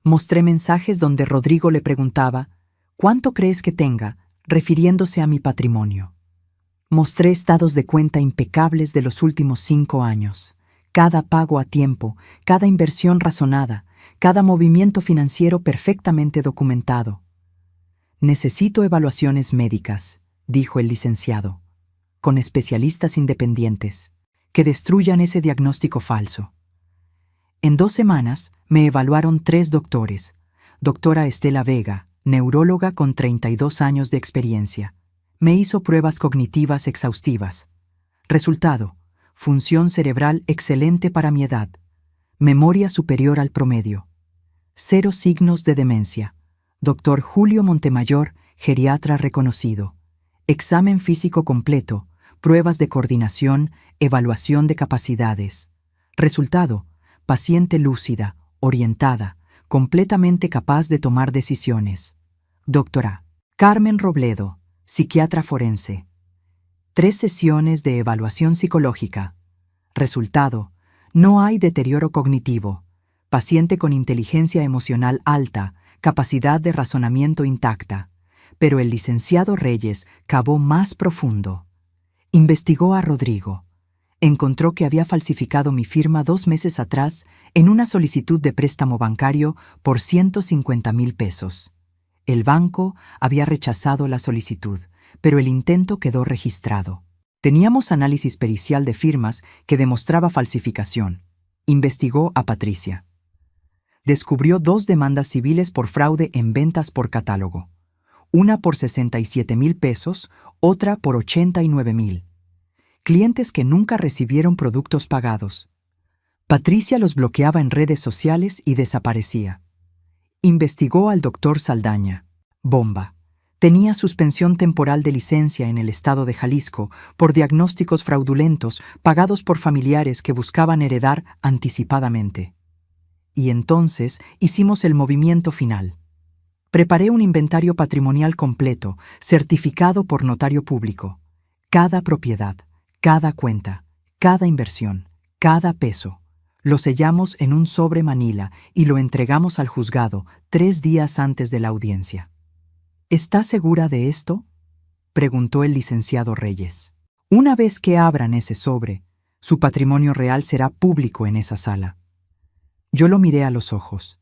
Mostré mensajes donde Rodrigo le preguntaba ¿cuánto crees que tenga?, refiriéndose a mi patrimonio. Mostré estados de cuenta impecables de los últimos 5 años, cada pago a tiempo, cada inversión razonada, cada movimiento financiero perfectamente documentado. Necesito evaluaciones médicas, dijo el licenciado, con especialistas independientes, que destruyan ese diagnóstico falso. En 2 semanas me evaluaron 3 doctores. Doctora Estela Vega, neuróloga con 32 años de experiencia. Me hizo pruebas cognitivas exhaustivas. Resultado: función cerebral excelente para mi edad. Memoria superior al promedio. 0 signos de demencia. Doctor Julio Montemayor, geriatra reconocido. Examen físico completo, pruebas de coordinación, evaluación de capacidades. Resultado: paciente lúcida, orientada, completamente capaz de tomar decisiones. Doctora Carmen Robledo, psiquiatra forense. 3 sesiones de evaluación psicológica. Resultado: no hay deterioro cognitivo. Paciente con inteligencia emocional alta, capacidad de razonamiento intacta. Pero el licenciado Reyes cavó más profundo. Investigó a Rodrigo. Encontró que había falsificado mi firma 2 meses atrás en una solicitud de préstamo bancario por 150,000 pesos. El banco había rechazado la solicitud, pero el intento quedó registrado. Teníamos análisis pericial de firmas que demostraba falsificación. Investigó a Patricia. Descubrió 2 demandas civiles por fraude en ventas por catálogo. Una por 67,000 pesos, otra por 89,000. Clientes que nunca recibieron productos pagados. Patricia los bloqueaba en redes sociales y desaparecía. Investigó al doctor Saldaña. Bomba. Tenía suspensión temporal de licencia en el estado de Jalisco por diagnósticos fraudulentos pagados por familiares que buscaban heredar anticipadamente. Y entonces hicimos el movimiento final. Preparé un inventario patrimonial completo, certificado por notario público. Cada propiedad, cada cuenta, cada inversión, cada peso. Lo sellamos en un sobre manila y lo entregamos al juzgado 3 días antes de la audiencia. ¿Está segura de esto?, preguntó el licenciado Reyes. Una vez que abran ese sobre, su patrimonio real será público en esa sala. Yo lo miré a los ojos.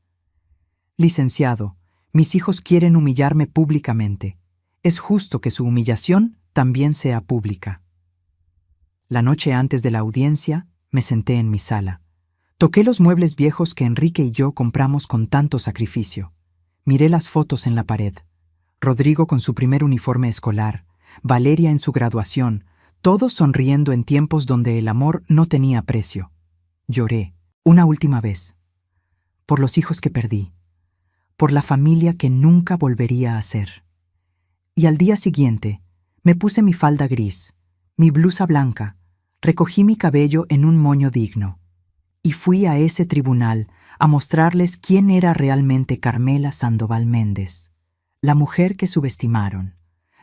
Licenciado, mis hijos quieren humillarme públicamente. Es justo que su humillación también sea pública. La noche antes de la audiencia, me senté en mi sala. Toqué los muebles viejos que Enrique y yo compramos con tanto sacrificio. Miré las fotos en la pared. Rodrigo con su primer uniforme escolar, Valeria en su graduación, todos sonriendo en tiempos donde el amor no tenía precio. Lloré, una última vez, por los hijos que perdí, por la familia que nunca volvería a ser. Y al día siguiente, me puse mi falda gris, mi blusa blanca, recogí mi cabello en un moño digno, y fui a ese tribunal a mostrarles quién era realmente Carmela Sandoval Méndez, la mujer que subestimaron,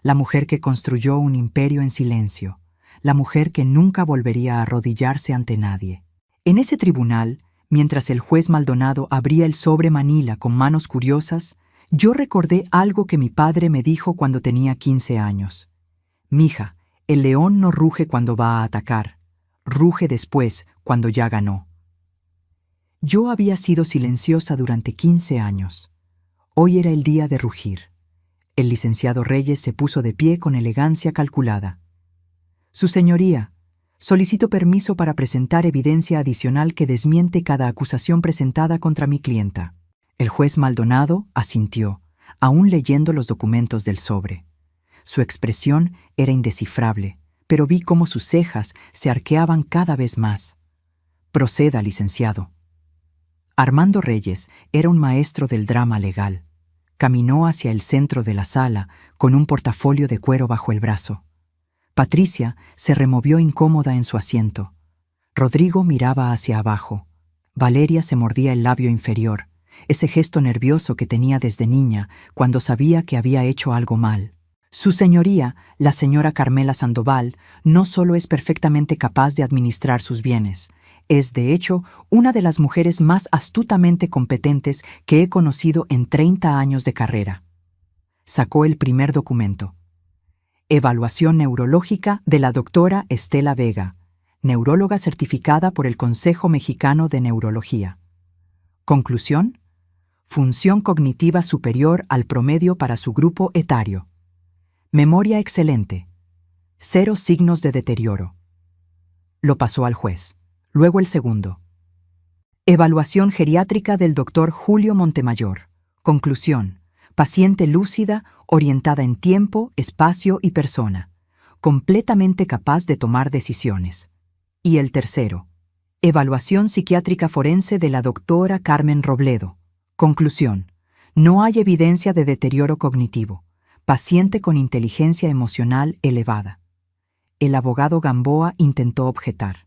la mujer que construyó un imperio en silencio, la mujer que nunca volvería a arrodillarse ante nadie. En ese tribunal, mientras el juez Maldonado abría el sobre Manila con manos curiosas, yo recordé algo que mi padre me dijo cuando tenía 15 años. Mija, el león no ruge cuando va a atacar, ruge después, cuando ya ganó. Yo había sido silenciosa durante 15 años. Hoy era el día de rugir. El licenciado Reyes se puso de pie con elegancia calculada. Su señoría, solicito permiso para presentar evidencia adicional que desmiente cada acusación presentada contra mi clienta. El juez Maldonado asintió, aún leyendo los documentos del sobre. Su expresión era indescifrable, pero vi cómo sus cejas se arqueaban cada vez más. Proceda, licenciado. Armando Reyes era un maestro del drama legal. Caminó hacia el centro de la sala con un portafolio de cuero bajo el brazo. Patricia se removió incómoda en su asiento. Rodrigo miraba hacia abajo. Valeria se mordía el labio inferior, ese gesto nervioso que tenía desde niña cuando sabía que había hecho algo mal. Su señoría, la señora Carmela Sandoval, no solo es perfectamente capaz de administrar sus bienes, es, de hecho, una de las mujeres más astutamente competentes que he conocido en 30 años de carrera. Sacó el primer documento. Evaluación neurológica de la doctora Estela Vega, neuróloga certificada por el Consejo Mexicano de Neurología. Conclusión: función cognitiva superior al promedio para su grupo etario. Memoria excelente. 0 signos de deterioro. Lo pasó al juez. Luego el segundo. Evaluación geriátrica del doctor Julio Montemayor. Conclusión: paciente lúcida, orientada en tiempo, espacio y persona, completamente capaz de tomar decisiones. Y el tercero. Evaluación psiquiátrica forense de la doctora Carmen Robledo. Conclusión: no hay evidencia de deterioro cognitivo. Paciente con inteligencia emocional elevada. El abogado Gamboa intentó objetar.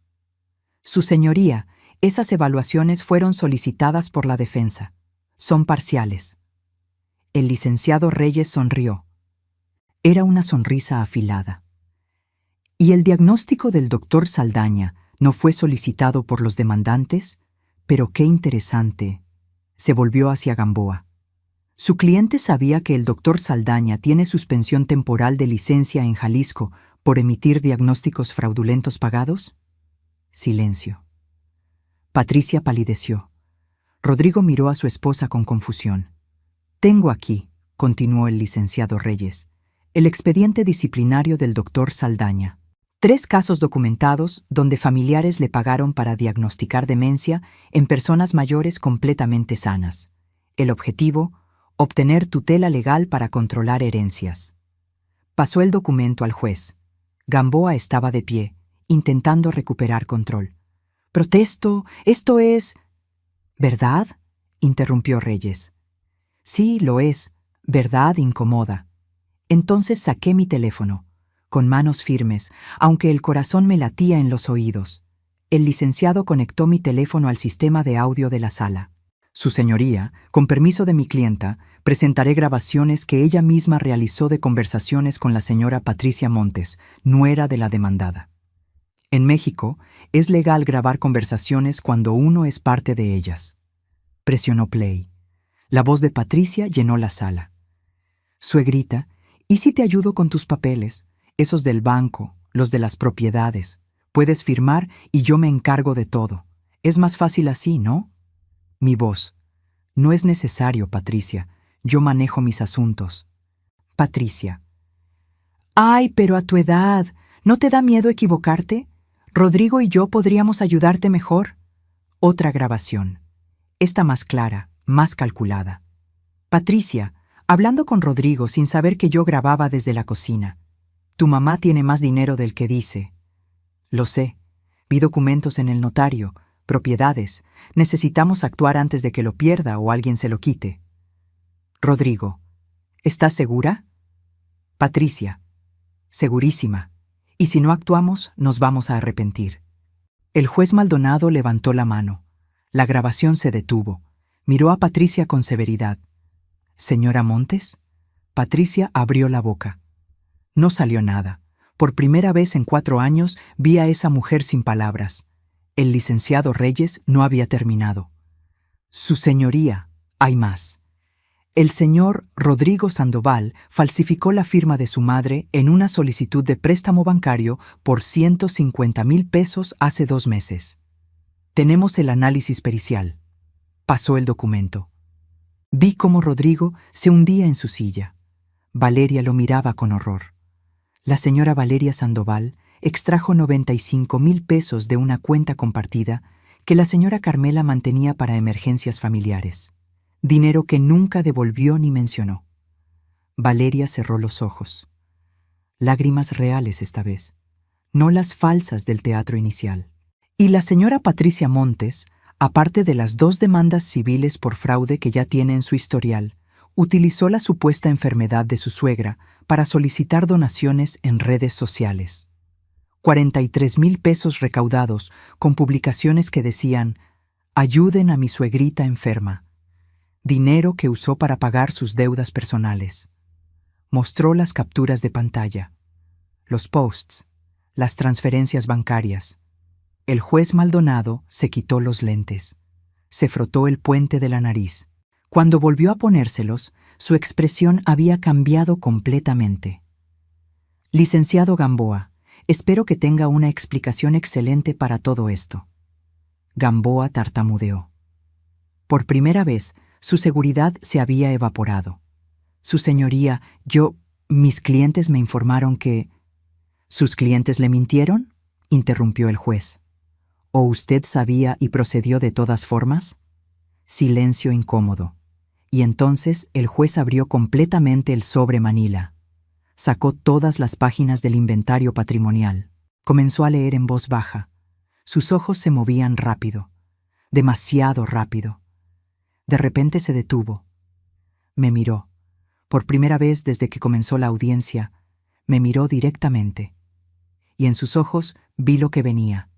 Su señoría, esas evaluaciones fueron solicitadas por la defensa. Son parciales. El licenciado Reyes sonrió. Era una sonrisa afilada. ¿Y el diagnóstico del doctor Saldaña no fue solicitado por los demandantes? Pero qué interesante. Se volvió hacia Gamboa. ¿Su cliente sabía que el doctor Saldaña tiene suspensión temporal de licencia en Jalisco por emitir diagnósticos fraudulentos pagados? Silencio. Patricia palideció. Rodrigo miró a su esposa con confusión. Tengo aquí, continuó el licenciado Reyes, el expediente disciplinario del doctor Saldaña. 3 casos documentados donde familiares le pagaron para diagnosticar demencia en personas mayores completamente sanas. El objetivo: obtener tutela legal para controlar herencias. Pasó el documento al juez. Gamboa estaba de pie, intentando recuperar control. Protesto, esto es... ¿Verdad?, interrumpió Reyes. Sí, lo es. Verdad incomoda. Entonces saqué mi teléfono, con manos firmes, aunque el corazón me latía en los oídos. El licenciado conectó mi teléfono al sistema de audio de la sala. Su señoría, con permiso de mi clienta, presentaré grabaciones que ella misma realizó de conversaciones con la señora Patricia Montes, nuera de la demandada. En México, es legal grabar conversaciones cuando uno es parte de ellas. Presionó play. La voz de Patricia llenó la sala. Suegrita, ¿y si te ayudo con tus papeles? Esos del banco, los de las propiedades. Puedes firmar y yo me encargo de todo. Es más fácil así, ¿no? Mi voz. No es necesario, Patricia. Yo manejo mis asuntos. Patricia. Ay, pero a tu edad, ¿no te da miedo equivocarte? Rodrigo y yo podríamos ayudarte mejor. Otra grabación. Esta más clara, más calculada. Patricia, hablando con Rodrigo sin saber que yo grababa desde la cocina. Tu mamá tiene más dinero del que dice. Lo sé. Vi documentos en el notario, propiedades. Necesitamos actuar antes de que lo pierda o alguien se lo quite. Rodrigo. ¿Estás segura? Patricia. Segurísima. Y si no actuamos, nos vamos a arrepentir. El juez Maldonado levantó la mano. La grabación se detuvo. Miró a Patricia con severidad. ¿Señora Montes? Patricia abrió la boca. No salió nada. Por primera vez en 4 años vi a esa mujer sin palabras. El licenciado Reyes no había terminado. Su señoría, hay más. El señor Rodrigo Sandoval falsificó la firma de su madre en una solicitud de préstamo bancario por 150,000 pesos hace 2 meses. Tenemos el análisis pericial. Pasó el documento. Vi cómo Rodrigo se hundía en su silla. Valeria lo miraba con horror. La señora Valeria Sandoval extrajo 95,000 pesos de una cuenta compartida que la señora Carmela mantenía para emergencias familiares. Dinero que nunca devolvió ni mencionó. Valeria cerró los ojos. Lágrimas reales esta vez, no las falsas del teatro inicial. Y la señora Patricia Montes, aparte de las 2 demandas civiles por fraude que ya tiene en su historial, utilizó la supuesta enfermedad de su suegra para solicitar donaciones en redes sociales. 43,000 pesos recaudados con publicaciones que decían «Ayuden a mi suegrita enferma». Dinero que usó para pagar sus deudas personales. Mostró las capturas de pantalla, los posts, las transferencias bancarias. El juez Maldonado se quitó los lentes. Se frotó el puente de la nariz. Cuando volvió a ponérselos, su expresión había cambiado completamente. Licenciado Gamboa, espero que tenga una explicación excelente para todo esto. Gamboa tartamudeó. Por primera vez, su seguridad se había evaporado. Su señoría, mis clientes me informaron que... ¿Sus clientes le mintieron?, interrumpió el juez. ¿O usted sabía y procedió de todas formas? Silencio incómodo. Y entonces el juez abrió completamente el sobre manila. Sacó todas las páginas del inventario patrimonial. Comenzó a leer en voz baja. Sus ojos se movían rápido. Demasiado rápido. De repente se detuvo. Me miró. Por primera vez desde que comenzó la audiencia, me miró directamente. Y en sus ojos vi lo que venía.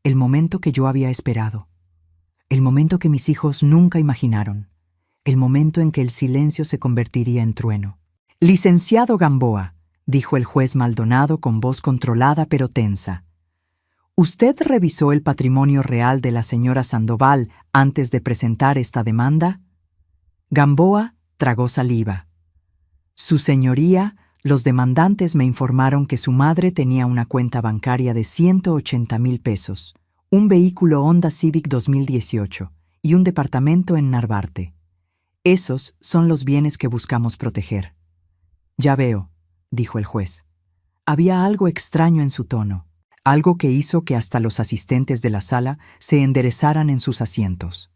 El momento que yo había esperado. El momento que mis hijos nunca imaginaron. El momento en que el silencio se convertiría en trueno. Licenciado Gamboa, dijo el juez Maldonado con voz controlada pero tensa. ¿Usted revisó el patrimonio real de la señora Sandoval antes de presentar esta demanda? Gamboa tragó saliva. Su señoría, los demandantes me informaron que su madre tenía una cuenta bancaria de 180,000 pesos, un vehículo Honda Civic 2018 y un departamento en Narvarte. Esos son los bienes que buscamos proteger. Ya veo, dijo el juez. Había algo extraño en su tono. Algo que hizo que hasta los asistentes de la sala se enderezaran en sus asientos.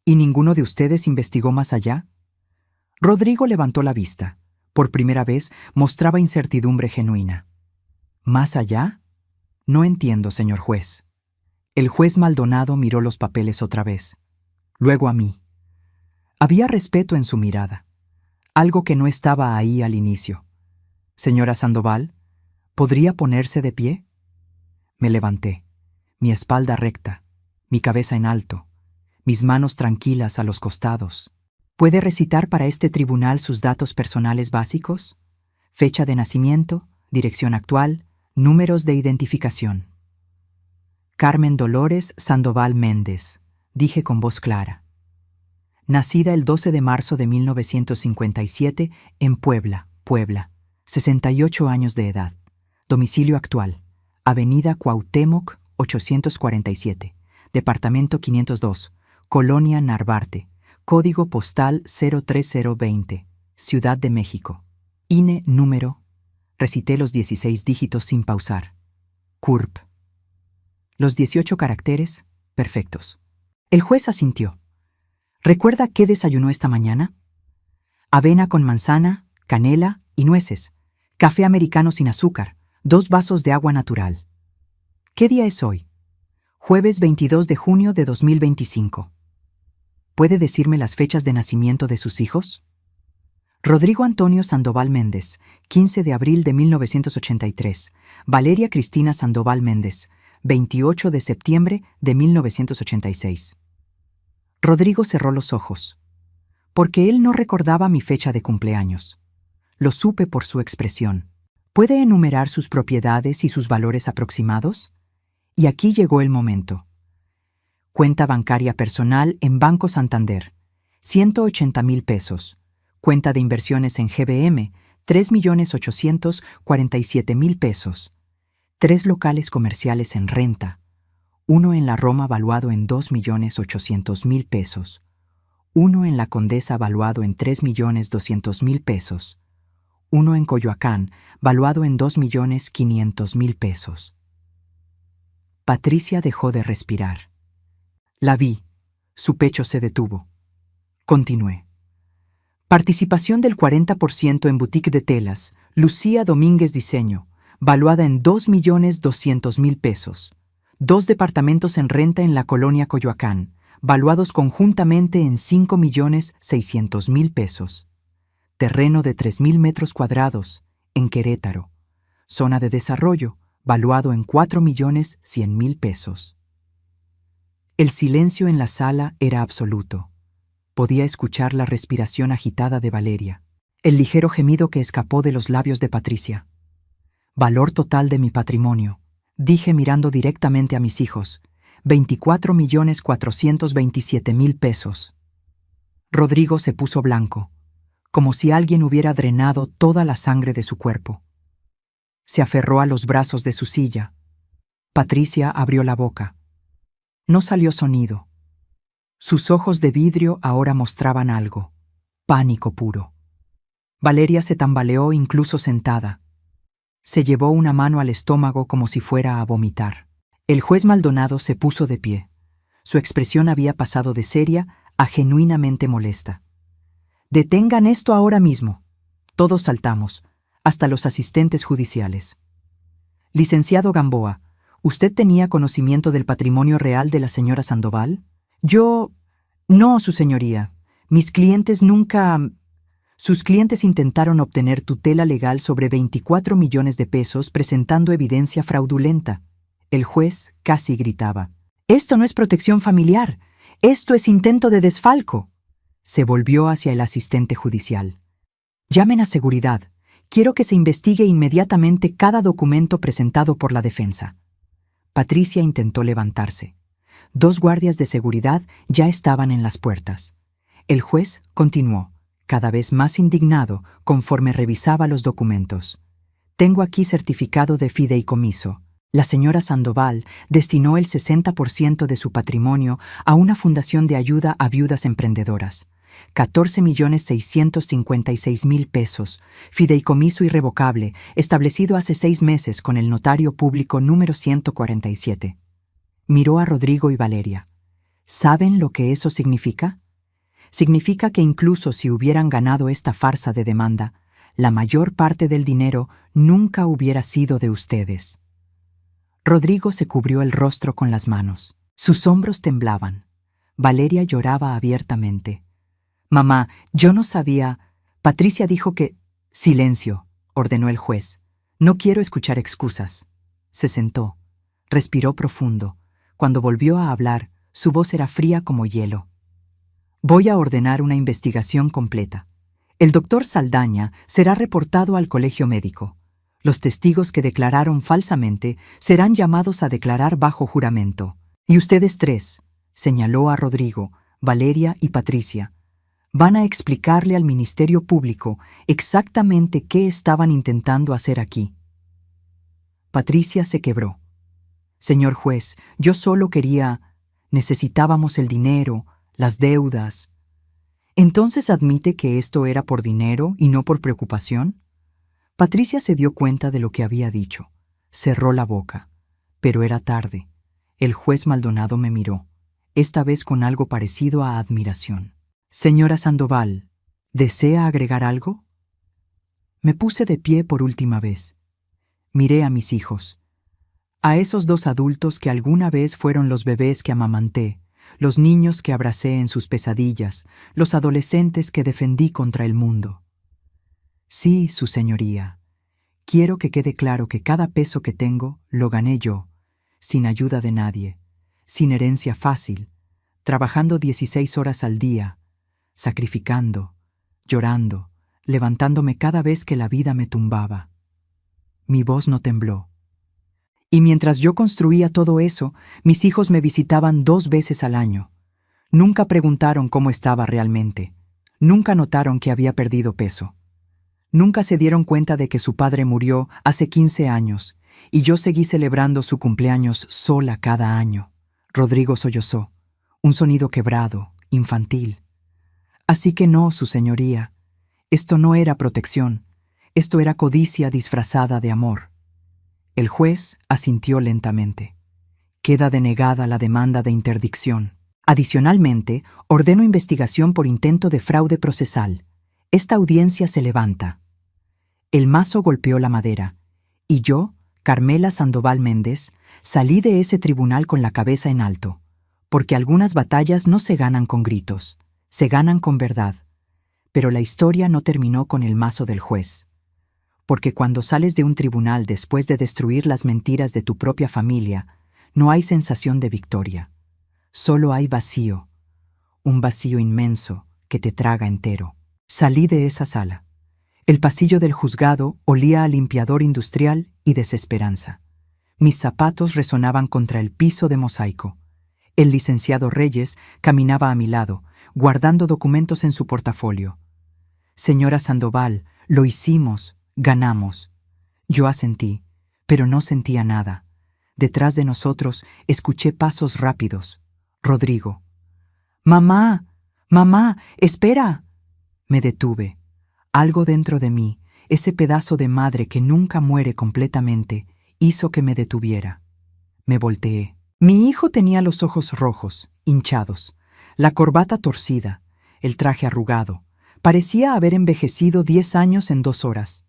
¿Y ninguno de ustedes investigó más allá? Rodrigo levantó la vista. Por primera vez mostraba incertidumbre genuina. ¿Más allá? No entiendo, señor juez. El juez Maldonado miró los papeles otra vez. Luego a mí. Había respeto en su mirada. Algo que no estaba ahí al inicio. Señora Sandoval, ¿podría ponerse de pie? Me levanté, mi espalda recta, mi cabeza en alto, mis manos tranquilas a los costados. ¿Puede recitar para este tribunal sus datos personales básicos? Fecha de nacimiento, dirección actual, números de identificación. Carmen Dolores Sandoval Méndez, dije con voz clara. Nacida el 12 de marzo de 1957 en Puebla, 68 años de edad. Domicilio actual. Avenida Cuauhtémoc, 847, Departamento 502, Colonia Narvarte, código postal 03020, Ciudad de México. INE número. Recité los 16 dígitos sin pausar. CURP. Los 18 caracteres, perfectos. El juez asintió. ¿Recuerda qué desayunó esta mañana? Avena con manzana, canela y nueces. Café americano sin azúcar. 2 vasos de agua natural. ¿Qué día es hoy? Jueves 22 de junio de 2025. ¿Puede decirme las fechas de nacimiento de sus hijos? Rodrigo Antonio Sandoval Méndez, 15 de abril de 1983. Valeria Cristina Sandoval Méndez, 28 de septiembre de 1986. Rodrigo cerró los ojos, porque él no recordaba mi fecha de cumpleaños. Lo supe por su expresión. ¿Puede enumerar sus propiedades y sus valores aproximados? Y aquí llegó el momento. Cuenta bancaria personal en Banco Santander, 180,000 pesos. Cuenta de inversiones en GBM, 3,847,000 pesos. 3 locales comerciales en renta. Uno en la Roma valuado en 2,800,000 pesos. Uno en la Condesa valuado en 3,200,000 pesos. Uno en Coyoacán valuado en 2,500,000 pesos. Patricia dejó de respirar. La vi. Su pecho se detuvo. Continué. Participación del 40% en boutique de telas, Lucía Domínguez Diseño, valuada en 2,200,000 pesos. 2 departamentos en renta en la colonia Coyoacán, valuados conjuntamente en 5,600,000 pesos. Terreno de 3,000 metros cuadrados, en Querétaro. Zona de desarrollo, valuado en 4,100,000 pesos. El silencio en la sala era absoluto. Podía escuchar la respiración agitada de Valeria, el ligero gemido que escapó de los labios de Patricia. Valor total de mi patrimonio, dije mirando directamente a mis hijos, 24,427,000 pesos. Rodrigo se puso blanco, como si alguien hubiera drenado toda la sangre de su cuerpo. Se aferró a los brazos de su silla. Patricia abrió la boca. No salió sonido. Sus ojos de vidrio ahora mostraban algo. Pánico puro. Valeria se tambaleó incluso sentada. Se llevó una mano al estómago como si fuera a vomitar. El juez Maldonado se puso de pie. Su expresión había pasado de seria a genuinamente molesta. «Detengan esto ahora mismo». Todos saltamos, hasta los asistentes judiciales. «Licenciado Gamboa, ¿usted tenía conocimiento del patrimonio real de la señora Sandoval?» «Yo... No, su señoría. Mis clientes nunca... Sus clientes intentaron obtener tutela legal sobre 24 millones de pesos presentando evidencia fraudulenta». El juez casi gritaba. «Esto no es protección familiar. Esto es intento de desfalco». Se volvió hacia el asistente judicial. «Llamen a seguridad. Quiero que se investigue inmediatamente cada documento presentado por la defensa». Patricia intentó levantarse. 2 guardias de seguridad ya estaban en las puertas. El juez continuó, cada vez más indignado conforme revisaba los documentos. «Tengo aquí certificado de fideicomiso. La señora Sandoval destinó el 60% de su patrimonio a una fundación de ayuda a viudas emprendedoras. 14,656,000 pesos, fideicomiso irrevocable, establecido hace 6 meses con el notario público número 147. Miró a Rodrigo y Valeria. ¿Saben lo que eso significa? Significa que incluso si hubieran ganado esta farsa de demanda, la mayor parte del dinero nunca hubiera sido de ustedes. Rodrigo se cubrió el rostro con las manos. Sus hombros temblaban. Valeria lloraba abiertamente. «Mamá, yo no sabía...» Patricia dijo que... «Silencio», ordenó el juez. «No quiero escuchar excusas». Se sentó. Respiró profundo. Cuando volvió a hablar, su voz era fría como hielo. «Voy a ordenar una investigación completa. El doctor Saldaña será reportado al colegio médico. Los testigos que declararon falsamente serán llamados a declarar bajo juramento. Y ustedes 3, señaló a Rodrigo, Valeria y Patricia, van a explicarle al Ministerio Público exactamente qué estaban intentando hacer aquí». Patricia se quebró. «Señor juez, yo solo quería... Necesitábamos el dinero, las deudas. ¿Entonces admite que esto era por dinero y no por preocupación? Patricia se dio cuenta de lo que había dicho. Cerró la boca. Pero era tarde. El juez Maldonado me miró, esta vez con algo parecido a admiración. Señora Sandoval, ¿desea agregar algo? Me puse de pie por última vez. Miré a mis hijos. A esos dos adultos que alguna vez fueron los bebés que amamanté, los niños que abracé en sus pesadillas, los adolescentes que defendí contra el mundo. Sí, su señoría. Quiero que quede claro que cada peso que tengo lo gané yo, sin ayuda de nadie, sin herencia fácil, trabajando 16 horas al día, sacrificando, llorando, levantándome cada vez que la vida me tumbaba. Mi voz no tembló. Y mientras yo construía todo eso, mis hijos me visitaban 2 veces al año. Nunca preguntaron cómo estaba realmente. Nunca notaron que había perdido peso. Nunca se dieron cuenta de que su padre murió hace 15 años y yo seguí celebrando su cumpleaños sola cada año. Rodrigo sollozó, un sonido quebrado, infantil. Así que no, su señoría. Esto no era protección. Esto era codicia disfrazada de amor. El juez asintió lentamente. Queda denegada la demanda de interdicción. Adicionalmente, ordeno investigación por intento de fraude procesal. Esta audiencia se levanta. El mazo golpeó la madera, y yo, Carmela Sandoval Méndez, salí de ese tribunal con la cabeza en alto, porque algunas batallas no se ganan con gritos, se ganan con verdad. Pero la historia no terminó con el mazo del juez. Porque cuando sales de un tribunal después de destruir las mentiras de tu propia familia, no hay sensación de victoria. Solo hay vacío, un vacío inmenso que te traga entero. Salí de esa sala. El pasillo del juzgado olía a limpiador industrial y desesperanza. Mis zapatos resonaban contra el piso de mosaico. El licenciado Reyes caminaba a mi lado, guardando documentos en su portafolio. Señora Sandoval, lo hicimos, ganamos. Yo asentí, pero no sentía nada. Detrás de nosotros escuché pasos rápidos. Rodrigo. ¡Mamá! ¡Mamá! ¡Espera! Me detuve. Algo dentro de mí, ese pedazo de madre que nunca muere completamente, hizo que me detuviera. Me volteé. Mi hijo tenía los ojos rojos, hinchados, la corbata torcida, el traje arrugado. Parecía haber envejecido 10 años en 2 horas.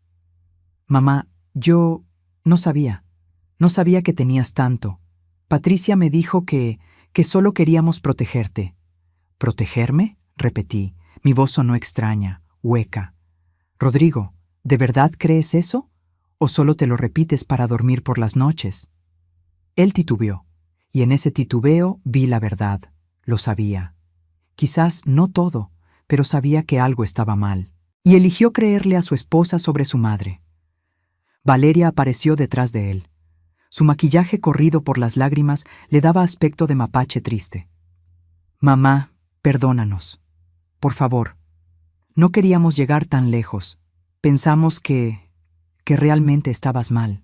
Mamá, yo no sabía. No sabía que tenías tanto. Patricia me dijo que solo queríamos protegerte. ¿Protegerme? Repetí. Mi voz sonó extraña, hueca. Rodrigo, ¿de verdad crees eso? ¿O solo te lo repites para dormir por las noches? Él titubeó, y en ese titubeo vi la verdad. Lo sabía. Quizás no todo, pero sabía que algo estaba mal. Y eligió creerle a su esposa sobre su madre. Valeria apareció detrás de él. Su maquillaje corrido por las lágrimas le daba aspecto de mapache triste. Mamá, perdónanos. Por favor. No queríamos llegar tan lejos. Pensamos que realmente estabas mal.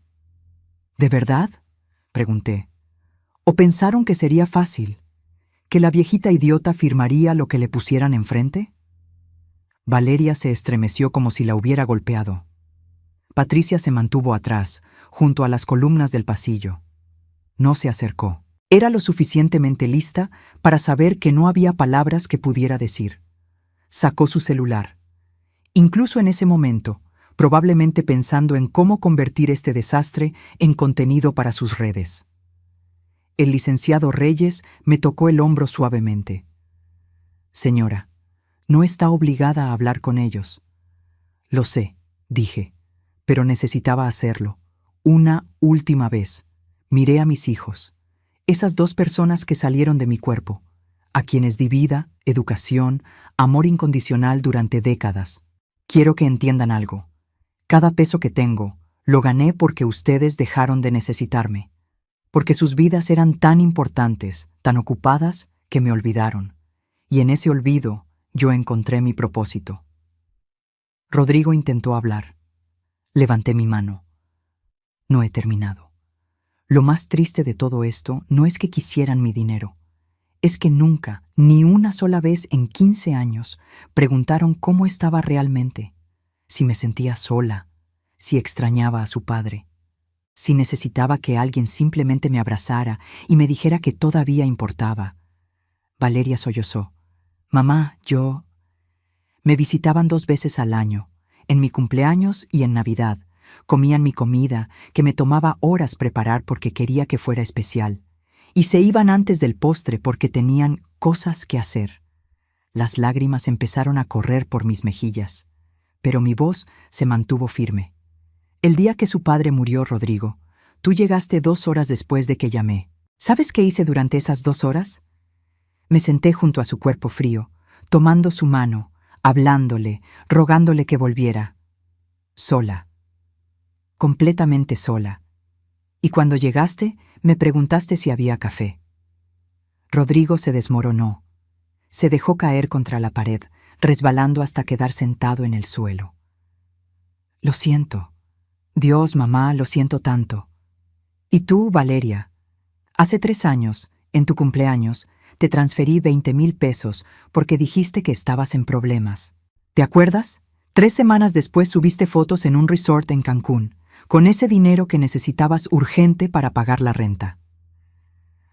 ¿De verdad? Pregunté. ¿O pensaron que sería fácil? ¿Que la viejita idiota firmaría lo que le pusieran enfrente? Valeria se estremeció como si la hubiera golpeado. Patricia se mantuvo atrás, junto a las columnas del pasillo. No se acercó. Era lo suficientemente lista para saber que no había palabras que pudiera decir. Sacó su celular. Incluso en ese momento, probablemente pensando en cómo convertir este desastre en contenido para sus redes. El licenciado Reyes me tocó el hombro suavemente. Señora, no está obligada a hablar con ellos. Lo sé, dije, pero necesitaba hacerlo. Una última vez. Miré a mis hijos, esas 2 personas que salieron de mi cuerpo, a quienes di vida, educación, amor incondicional durante décadas. Quiero que entiendan algo. Cada peso que tengo, lo gané porque ustedes dejaron de necesitarme. Porque sus vidas eran tan importantes, tan ocupadas, que me olvidaron. Y en ese olvido, yo encontré mi propósito. Rodrigo intentó hablar. Levanté mi mano. No he terminado. Lo más triste de todo esto no es que quisieran mi dinero. es que nunca, ni una sola vez en 15 años, preguntaron cómo estaba realmente, si me sentía sola, si extrañaba a su padre, si necesitaba que alguien simplemente me abrazara y me dijera que todavía importaba. Valeria sollozó. Mamá, yo... Me visitaban 2 veces al año, en mi cumpleaños y en Navidad. Comían mi comida, que me tomaba horas preparar porque quería que fuera especial, y se iban antes del postre porque tenían cosas que hacer. Las lágrimas empezaron a correr por mis mejillas, pero mi voz se mantuvo firme. El día que su padre murió, Rodrigo, tú llegaste 2 horas después de que llamé. ¿Sabes qué hice durante esas 2 horas? Me senté junto a su cuerpo frío, tomando su mano, hablándole, rogándole que volviera. Sola. Completamente sola. Y cuando llegaste, me preguntaste si había café. Rodrigo se desmoronó. Se dejó caer contra la pared, resbalando hasta quedar sentado en el suelo. Lo siento. Dios, mamá, lo siento tanto. Y tú, Valeria, hace 3 años, en tu cumpleaños, te transferí 20,000 pesos porque dijiste que estabas en problemas. ¿Te acuerdas? 3 semanas después subiste fotos en un resort en Cancún, con ese dinero que necesitabas urgente para pagar la renta.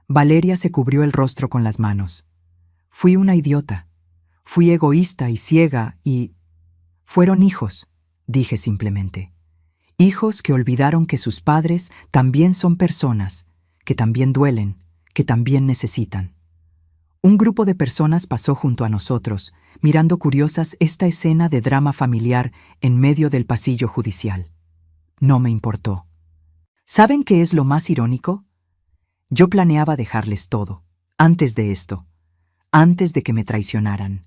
Valeria se cubrió el rostro con las manos. Fui una idiota. Fui egoísta y ciega y... Fueron hijos, dije simplemente. Hijos que olvidaron que sus padres también son personas, que también duelen, que también necesitan. Un grupo de personas pasó junto a nosotros, mirando curiosas esta escena de drama familiar en medio del pasillo judicial. No me importó. ¿Saben qué es lo más irónico? Yo planeaba dejarles todo, antes de esto, antes de que me traicionaran.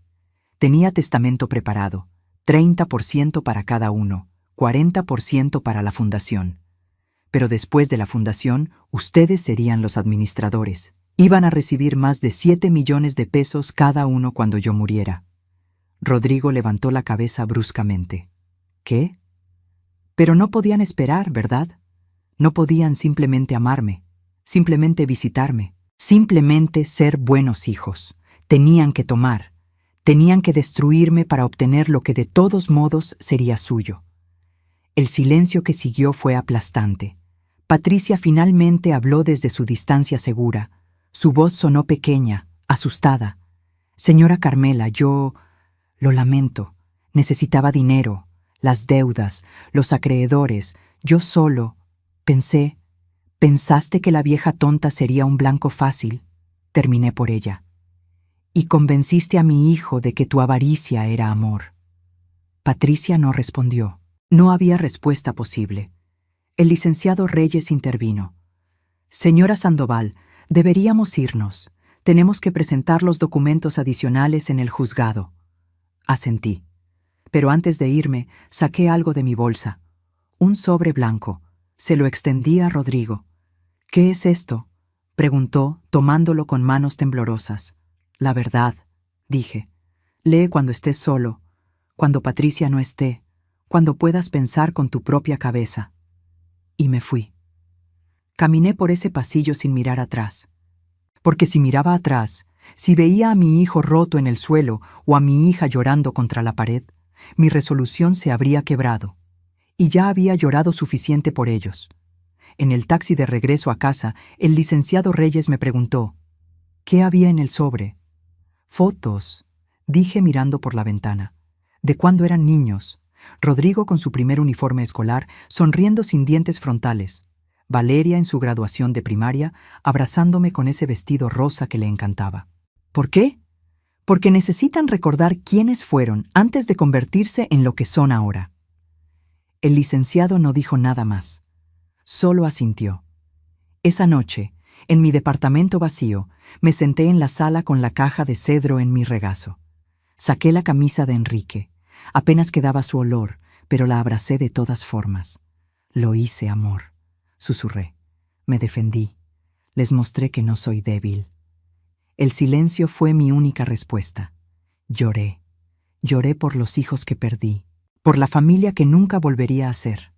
Tenía testamento preparado, 30% para cada uno, 40% para la fundación. Pero después de la fundación, ustedes serían los administradores. Iban a recibir más de 7 millones de pesos cada uno cuando yo muriera. Rodrigo levantó la cabeza bruscamente. ¿Qué? Pero no podían esperar, ¿verdad? No podían simplemente amarme, simplemente visitarme, simplemente ser buenos hijos. Tenían que tomar, tenían que destruirme para obtener lo que de todos modos sería suyo. El silencio que siguió fue aplastante. Patricia finalmente habló desde su distancia segura. Su voz sonó pequeña, asustada. Señora Carmela, yo... Lo lamento. Necesitaba dinero, las deudas, los acreedores. Yo solo... ¿Pensaste que la vieja tonta sería un blanco fácil? Terminé por ella. Y convenciste a mi hijo de que tu avaricia era amor. Patricia no respondió. No había respuesta posible. El licenciado Reyes intervino. Señora Sandoval, deberíamos irnos. Tenemos que presentar los documentos adicionales en el juzgado. Asentí. Pero antes de irme, saqué algo de mi bolsa. Un sobre blanco. Se lo extendí a Rodrigo. ¿Qué es esto?, preguntó, tomándolo con manos temblorosas. La verdad, dije. Lee cuando estés solo, cuando Patricia no esté, cuando puedas pensar con tu propia cabeza. Y me fui. Caminé por ese pasillo sin mirar atrás. Porque si miraba atrás, si veía a mi hijo roto en el suelo o a mi hija llorando contra la pared, mi resolución se habría quebrado. Y ya había llorado suficiente por ellos. En el taxi de regreso a casa, el licenciado Reyes me preguntó, ¿qué había en el sobre? Fotos, dije mirando por la ventana. De cuando eran niños. Rodrigo con su primer uniforme escolar, sonriendo sin dientes frontales. Valeria en su graduación de primaria, abrazándome con ese vestido rosa que le encantaba. ¿Por qué? Porque necesitan recordar quiénes fueron antes de convertirse en lo que son ahora. El licenciado no dijo nada más. Solo asintió. Esa noche, en mi departamento vacío, me senté en la sala con la caja de cedro en mi regazo. Saqué la camisa de Enrique. Apenas quedaba su olor, pero la abracé de todas formas. Lo hice, amor, susurré. Me defendí. Les mostré que no soy débil. El silencio fue mi única respuesta. Lloré. Lloré por los hijos que perdí, por la familia que nunca volvería a ser,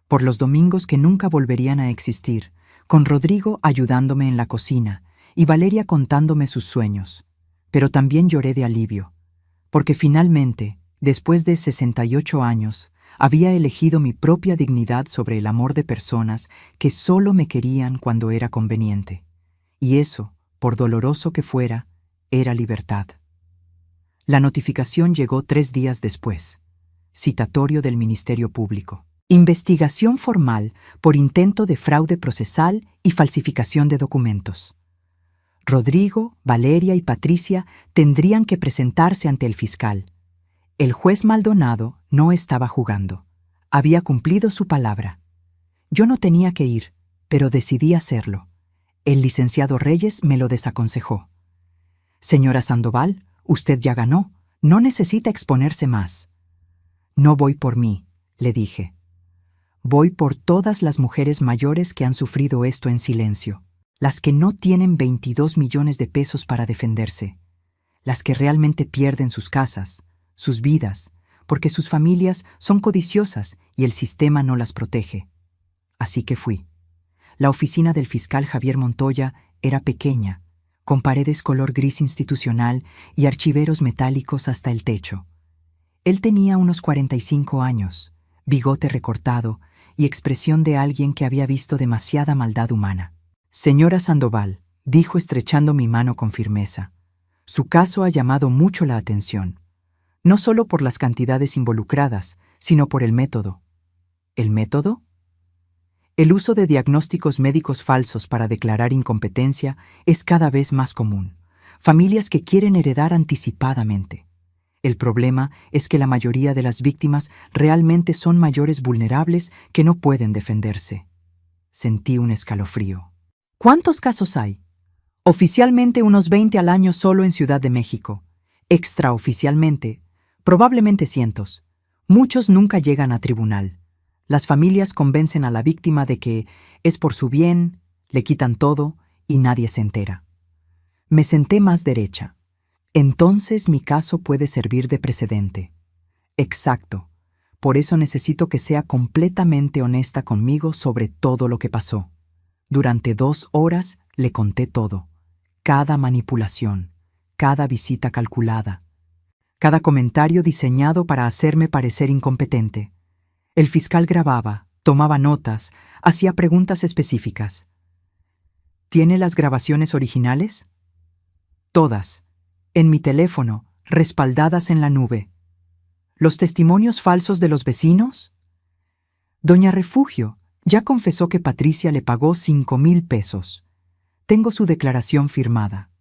por los domingos que nunca volverían a existir, con Rodrigo ayudándome en la cocina y Valeria contándome sus sueños. Pero también lloré de alivio, porque finalmente, después de 68 años, había elegido mi propia dignidad sobre el amor de personas que solo me querían cuando era conveniente. Y eso, por doloroso que fuera, era libertad. La notificación llegó 3 días después. Citatorio del Ministerio Público. Investigación formal por intento de fraude procesal y falsificación de documentos. Rodrigo, Valeria y Patricia tendrían que presentarse ante el fiscal. El juez Maldonado no estaba jugando. Había cumplido su palabra. Yo no tenía que ir, pero decidí hacerlo. El licenciado Reyes me lo desaconsejó. Señora Sandoval, usted ya ganó. No necesita exponerse más. No voy por mí, le dije. Voy por todas las mujeres mayores que han sufrido esto en silencio. Las que no tienen 22 millones de pesos para defenderse. Las que realmente pierden sus casas, sus vidas, porque sus familias son codiciosas y el sistema no las protege. Así que fui. La oficina del fiscal Javier Montoya era pequeña, con paredes color gris institucional y archiveros metálicos hasta el techo. Él tenía unos 45 años, bigote recortado y expresión de alguien que había visto demasiada maldad humana. Señora Sandoval, dijo estrechando mi mano con firmeza, su caso ha llamado mucho la atención, no solo por las cantidades involucradas, sino por el método. ¿El método? El uso de diagnósticos médicos falsos para declarar incompetencia es cada vez más común. Familias que quieren heredar anticipadamente. El problema es que la mayoría de las víctimas realmente son mayores vulnerables que no pueden defenderse. Sentí un escalofrío. ¿Cuántos casos hay? Oficialmente unos 20 al año solo en Ciudad de México. Extraoficialmente, probablemente cientos. Muchos nunca llegan a tribunal. Las familias convencen a la víctima de que es por su bien, le quitan todo y nadie se entera. Me senté más derecha. Entonces mi caso puede servir de precedente. Exacto. Por eso necesito que sea completamente honesta conmigo sobre todo lo que pasó. Durante 2 horas le conté todo. Cada manipulación, cada visita calculada, cada comentario diseñado para hacerme parecer incompetente. El fiscal grababa, tomaba notas, hacía preguntas específicas. ¿Tiene las grabaciones originales? Todas. En mi teléfono, respaldadas en la nube. ¿Los testimonios falsos de los vecinos? Doña Refugio ya confesó que Patricia le pagó 5,000 pesos. Tengo su declaración firmada.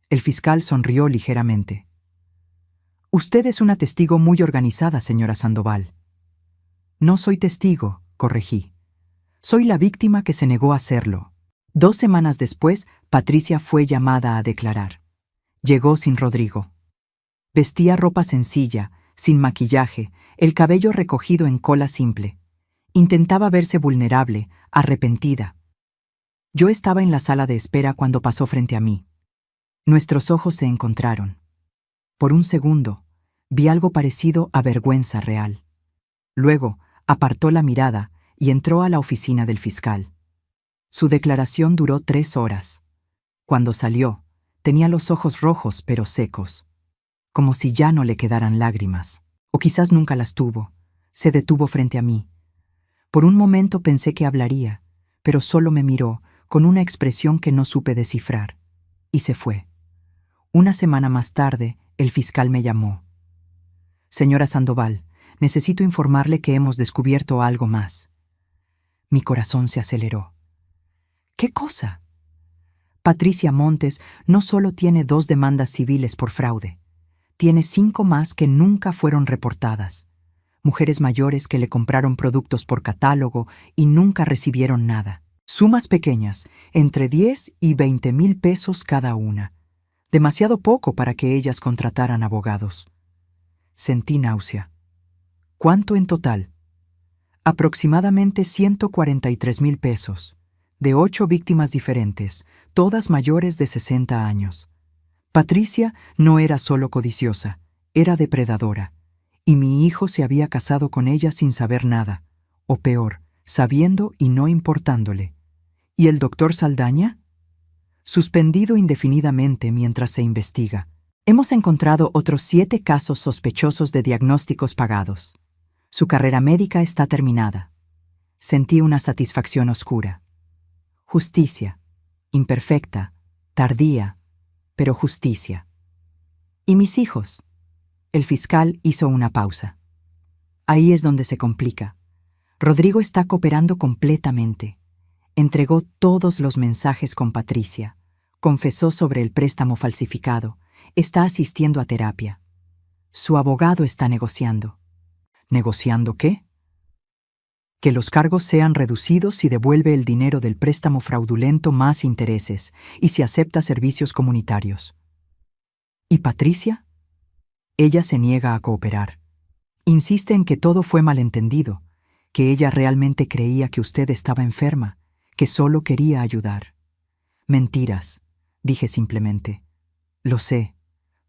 El fiscal sonrió ligeramente. Usted es una testigo muy organizada, señora Sandoval. No soy testigo, corregí. Soy la víctima que se negó a hacerlo. 2 semanas después, Patricia fue llamada a declarar. Llegó sin Rodrigo. Vestía ropa sencilla, sin maquillaje, el cabello recogido en cola simple. Intentaba verse vulnerable, arrepentida. Yo estaba en la sala de espera cuando pasó frente a mí. Nuestros ojos se encontraron. Por un segundo, vi algo parecido a vergüenza real. Luego, apartó la mirada y entró a la oficina del fiscal. Su declaración duró 3 horas. Cuando salió, tenía los ojos rojos pero secos, como si ya no le quedaran lágrimas. O quizás nunca las tuvo. Se detuvo frente a mí. Por un momento pensé que hablaría, pero solo me miró con una expresión que no supe descifrar, y se fue. Una semana más tarde, el fiscal me llamó. Señora Sandoval, necesito informarle que hemos descubierto algo más. Mi corazón se aceleró. ¿Qué cosa? Patricia Montes no solo tiene 2 demandas civiles por fraude, tiene 5 más que nunca fueron reportadas. Mujeres mayores que le compraron productos por catálogo y nunca recibieron nada. Sumas pequeñas, entre 10 y 20,000 pesos cada una. Demasiado poco para que ellas contrataran abogados. Sentí náusea. ¿Cuánto en total? Aproximadamente 143,000 pesos, de 8 víctimas diferentes, todas mayores de 60 años. Patricia no era solo codiciosa, era depredadora, y mi hijo se había casado con ella sin saber nada, o peor, sabiendo y no importándole. ¿Y el doctor Saldaña? suspendido indefinidamente mientras se investiga. Hemos encontrado otros 7 casos sospechosos de diagnósticos pagados. Su carrera médica está terminada. Sentí una satisfacción oscura. Justicia. Imperfecta, tardía, pero justicia. ¿Y mis hijos? El fiscal hizo una pausa. Ahí es donde se complica. Rodrigo está cooperando completamente. Entregó todos los mensajes con Patricia. Confesó sobre el préstamo falsificado. Está asistiendo a terapia. Su abogado está negociando. ¿Negociando qué? Que los cargos sean reducidos si devuelve el dinero del préstamo fraudulento más intereses y si acepta servicios comunitarios. ¿Y Patricia? Ella se niega a cooperar. Insiste en que todo fue malentendido, que ella realmente creía que usted estaba enferma, que solo quería ayudar. Mentiras, dije simplemente. Lo sé,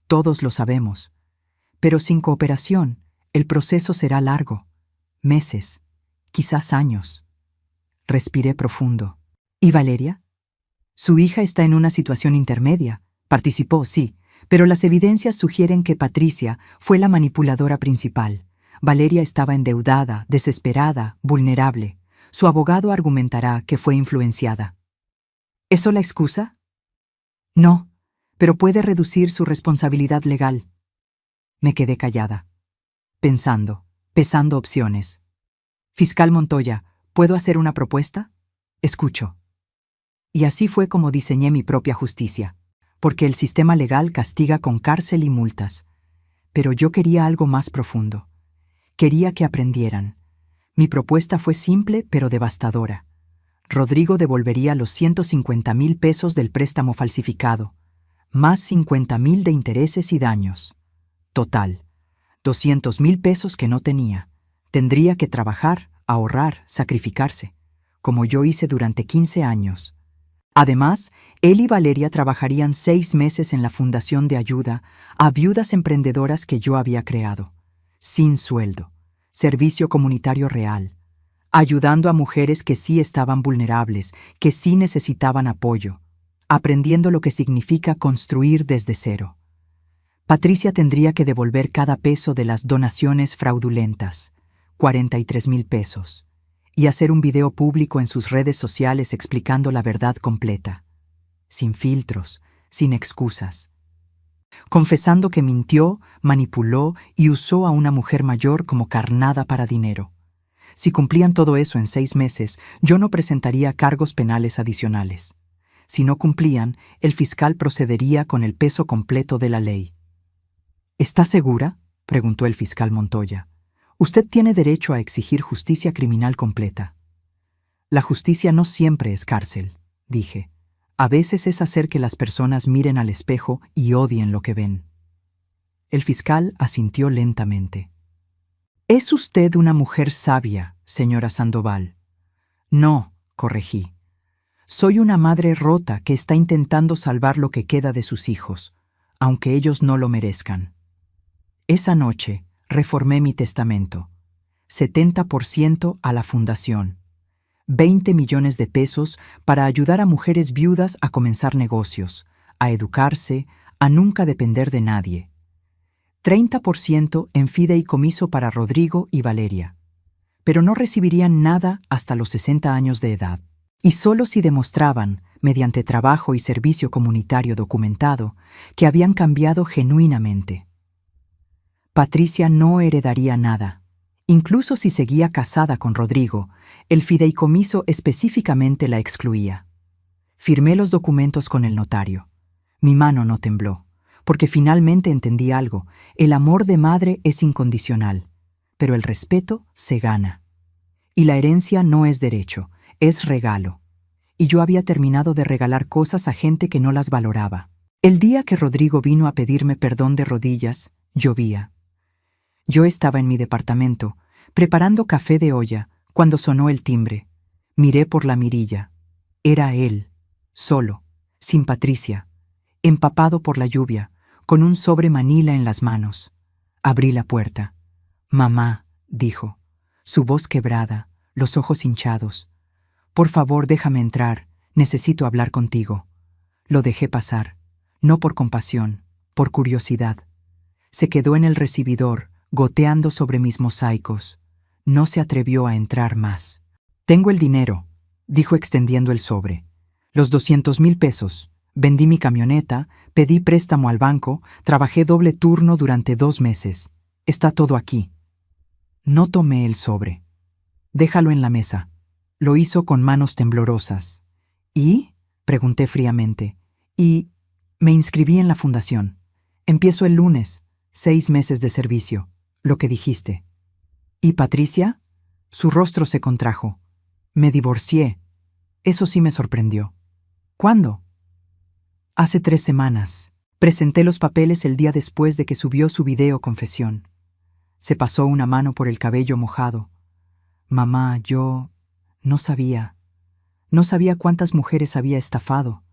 todos lo sabemos, pero sin cooperación, el proceso será largo, meses, quizás años. Respiré profundo. ¿Y Valeria? Su hija está en una situación intermedia. Participó, sí, pero las evidencias sugieren que Patricia fue la manipuladora principal. Valeria estaba endeudada, desesperada, vulnerable. Su abogado argumentará que fue influenciada. ¿Eso la excusa? No, pero puede reducir su responsabilidad legal. Me quedé callada, pesando opciones. Fiscal Montoya, ¿puedo hacer una propuesta? Escucho. Y así fue como diseñé mi propia justicia, porque el sistema legal castiga con cárcel y multas. Pero yo quería algo más profundo. Quería que aprendieran. Mi propuesta fue simple pero devastadora. Rodrigo devolvería los 150,000 pesos del préstamo falsificado, más 50,000 de intereses y daños. Total, 200,000 pesos que no tenía. Tendría que trabajar, ahorrar, sacrificarse, como yo hice durante 15 años. Además, él y Valeria trabajarían 6 meses en la fundación de ayuda a viudas emprendedoras que yo había creado, sin sueldo, servicio comunitario real, ayudando a mujeres que sí estaban vulnerables, que sí necesitaban apoyo, aprendiendo lo que significa construir desde cero. Patricia tendría que devolver cada peso de las donaciones fraudulentas, 43,000 pesos, y hacer un video público en sus redes sociales explicando la verdad completa, sin filtros, sin excusas, confesando que mintió, manipuló y usó a una mujer mayor como carnada para dinero. Si cumplían todo eso en 6 meses, yo no presentaría cargos penales adicionales. Si no cumplían, el fiscal procedería con el peso completo de la ley. ¿Está segura?, preguntó el fiscal Montoya. Usted tiene derecho a exigir justicia criminal completa. La justicia no siempre es cárcel, dije. A veces es hacer que las personas miren al espejo y odien lo que ven. El fiscal asintió lentamente. «Es usted una mujer sabia, señora Sandoval». «No», corregí. «Soy una madre rota que está intentando salvar lo que queda de sus hijos, aunque ellos no lo merezcan. Esa noche reformé mi testamento. 70% a la fundación. 20 millones de pesos para ayudar a mujeres viudas a comenzar negocios, a educarse, a nunca depender de nadie. 30% en fideicomiso para Rodrigo y Valeria. Pero no recibirían nada hasta los 60 años de edad. Y solo si demostraban, mediante trabajo y servicio comunitario documentado, que habían cambiado genuinamente. Patricia no heredaría nada. Incluso si seguía casada con Rodrigo, el fideicomiso específicamente la excluía. Firmé los documentos con el notario. Mi mano no tembló, porque finalmente entendí algo. El amor de madre es incondicional, pero el respeto se gana. Y la herencia no es derecho, es regalo. Y yo había terminado de regalar cosas a gente que no las valoraba. El día que Rodrigo vino a pedirme perdón de rodillas, llovía. Yo estaba en mi departamento, preparando café de olla, cuando sonó el timbre. Miré por la mirilla. Era él, solo, sin Patricia, empapado por la lluvia, con un sobre manila en las manos. Abrí la puerta. «Mamá», dijo, su voz quebrada, los ojos hinchados. «Por favor, déjame entrar, necesito hablar contigo». Lo dejé pasar, no por compasión, por curiosidad. Se quedó en el recibidor, goteando sobre mis mosaicos. No se atrevió a entrar más. Tengo el dinero, dijo extendiendo el sobre. Los 200,000 pesos. Vendí mi camioneta, pedí préstamo al banco, trabajé doble turno durante 2 meses. Está todo aquí. No tomé el sobre. Déjalo en la mesa. Lo hizo con manos temblorosas. ¿Y? Pregunté fríamente. Y me inscribí en la fundación. Empiezo el lunes. 6 meses de servicio. Lo que dijiste. ¿Y Patricia? Su rostro se contrajo. Me divorcié. Eso sí me sorprendió. ¿Cuándo? Hace 3 semanas. Presenté los papeles el día después de que subió su video confesión. Se pasó una mano por el cabello mojado. Mamá, yo no sabía. No sabía cuántas mujeres había estafado.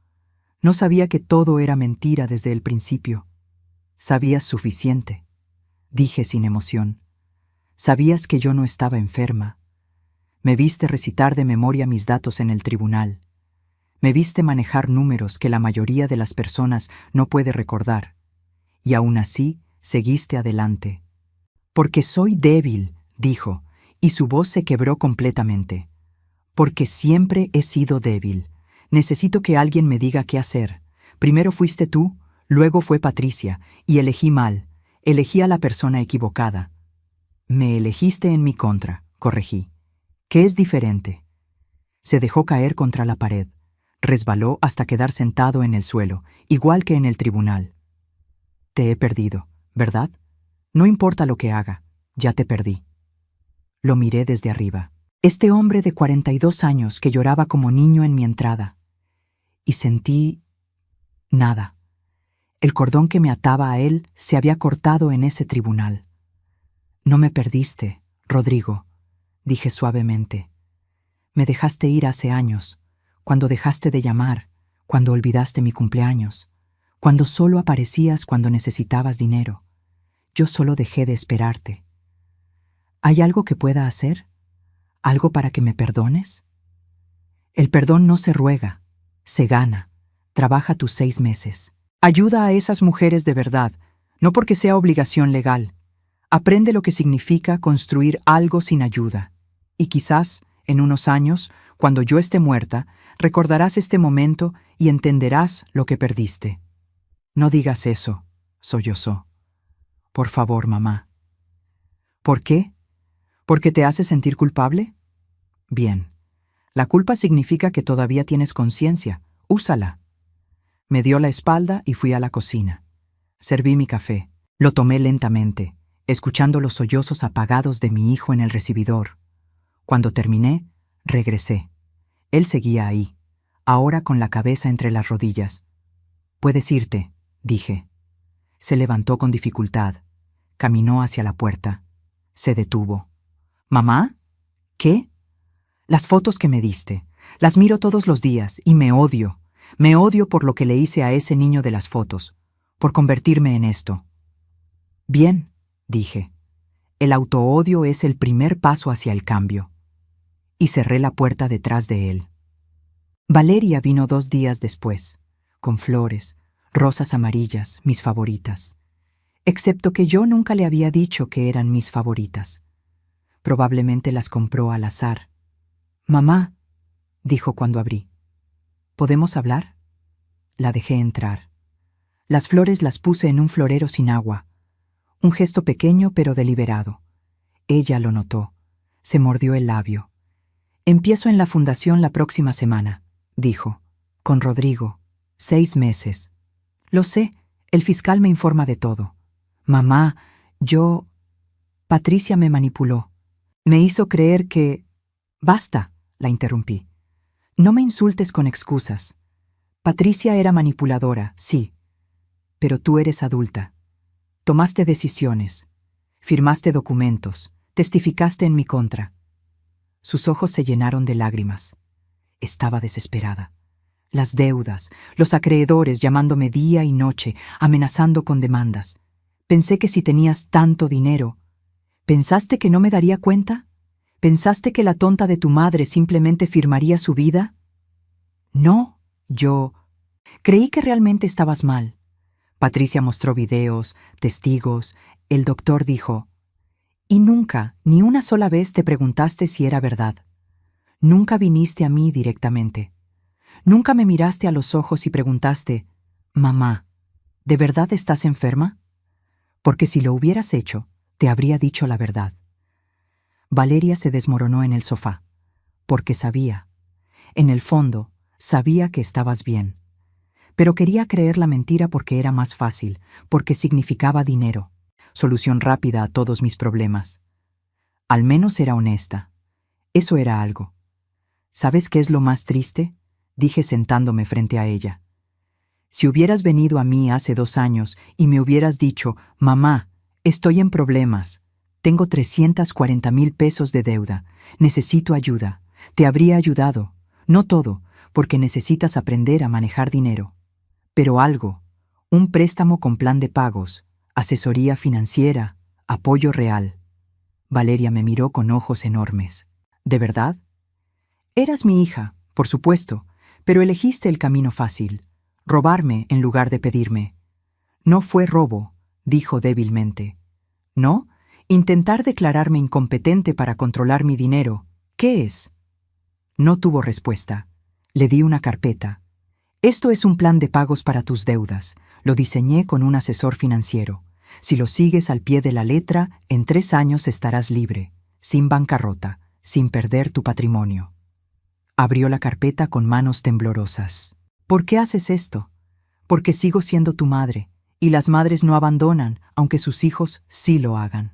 No sabía que todo era mentira desde el principio. Sabías suficiente, dije sin emoción. Sabías que yo no estaba enferma. Me viste recitar de memoria mis datos en el tribunal. Me viste manejar números que la mayoría de las personas no puede recordar. Y aún así, seguiste adelante. Porque soy débil, dijo, y su voz se quebró completamente. Porque siempre he sido débil. Necesito que alguien me diga qué hacer. Primero fuiste tú, luego fue Patricia, y elegí mal. Elegí a la persona equivocada. Me elegiste en mi contra, corregí. ¿Qué es diferente? Se dejó caer contra la pared. Resbaló hasta quedar sentado en el suelo, igual que en el tribunal. Te he perdido, ¿verdad? No importa lo que haga, ya te perdí. Lo miré desde arriba. Este hombre de 42 años que lloraba como niño en mi entrada. Y sentí nada. El cordón que me ataba a él se había cortado en ese tribunal. No me perdiste, Rodrigo, dije suavemente. Me dejaste ir hace años, cuando dejaste de llamar, cuando olvidaste mi cumpleaños, cuando solo aparecías cuando necesitabas dinero. Yo solo dejé de esperarte. ¿Hay algo que pueda hacer? ¿Algo para que me perdones? El perdón no se ruega, se gana. Trabaja tus 6 meses. Ayuda a esas mujeres de verdad, no porque sea obligación legal. Aprende lo que significa construir algo sin ayuda. Y quizás, en unos años, cuando yo esté muerta, recordarás este momento y entenderás lo que perdiste. No digas eso, sollozó. Por favor, mamá. ¿Por qué? ¿Porque te hace sentir culpable? Bien. La culpa significa que todavía tienes conciencia. Úsala. Me dio la espalda y fui a la cocina. Serví mi café. Lo tomé lentamente, escuchando los sollozos apagados de mi hijo en el recibidor. Cuando terminé, regresé. Él seguía ahí, ahora con la cabeza entre las rodillas. «Puedes irte», dije. Se levantó con dificultad. Caminó hacia la puerta. Se detuvo. «¿Mamá? ¿Qué?» «Las fotos que me diste. Las miro todos los días y me odio. Me odio por lo que le hice a ese niño de las fotos, por convertirme en esto». «Bien», dije. «El autoodio es el primer paso hacia el cambio». Y cerré la puerta detrás de él. Valeria vino 2 días después, con flores, rosas amarillas, mis favoritas. Excepto que yo nunca le había dicho que eran mis favoritas. Probablemente las compró al azar. «Mamá», dijo cuando abrí. «¿Podemos hablar?» La dejé entrar. Las flores las puse en un florero sin agua. Un gesto pequeño pero deliberado. Ella lo notó. Se mordió el labio. «Empiezo en la fundación la próxima semana», dijo. «Con Rodrigo. 6 meses. Lo sé, el fiscal me informa de todo. Mamá, yo... Patricia me manipuló. Me hizo creer que... Basta», la interrumpí. «No me insultes con excusas. Patricia era manipuladora, sí. Pero tú eres adulta. Tomaste decisiones. Firmaste documentos. Testificaste en mi contra». Sus ojos se llenaron de lágrimas. Estaba desesperada. Las deudas, los acreedores llamándome día y noche, amenazando con demandas. Pensé que si tenías tanto dinero... ¿Pensaste que no me daría cuenta? ¿Pensaste que la tonta de tu madre simplemente firmaría su vida? No, yo... Creí que realmente estabas mal. Patricia mostró videos, testigos. El doctor dijo, y nunca, ni una sola vez te preguntaste si era verdad. Nunca viniste a mí directamente. Nunca me miraste a los ojos y preguntaste, mamá, ¿de verdad estás enferma? Porque si lo hubieras hecho, te habría dicho la verdad. Valeria se desmoronó en el sofá, porque sabía. En el fondo, sabía que estabas bien. Pero quería creer la mentira porque era más fácil, porque significaba dinero, solución rápida a todos mis problemas. Al menos era honesta. Eso era algo. ¿Sabes qué es lo más triste?, dije sentándome frente a ella. Si hubieras venido a mí hace 2 años y me hubieras dicho, mamá, estoy en problemas, tengo 340,000 pesos de deuda, necesito ayuda, te habría ayudado, no todo, porque necesitas aprender a manejar dinero. Pero algo, un préstamo con plan de pagos, asesoría financiera, apoyo real. Valeria me miró con ojos enormes. ¿De verdad? Eras mi hija, por supuesto, pero elegiste el camino fácil, robarme en lugar de pedirme. No fue robo, dijo débilmente. ¿No? Intentar declararme incompetente para controlar mi dinero. ¿Qué es? No tuvo respuesta. Le di una carpeta. Esto es un plan de pagos para tus deudas. Lo diseñé con un asesor financiero. Si lo sigues al pie de la letra, en 3 años estarás libre, sin bancarrota, sin perder tu patrimonio. Abrió la carpeta con manos temblorosas. ¿Por qué haces esto? Porque sigo siendo tu madre, y las madres no abandonan, aunque sus hijos sí lo hagan.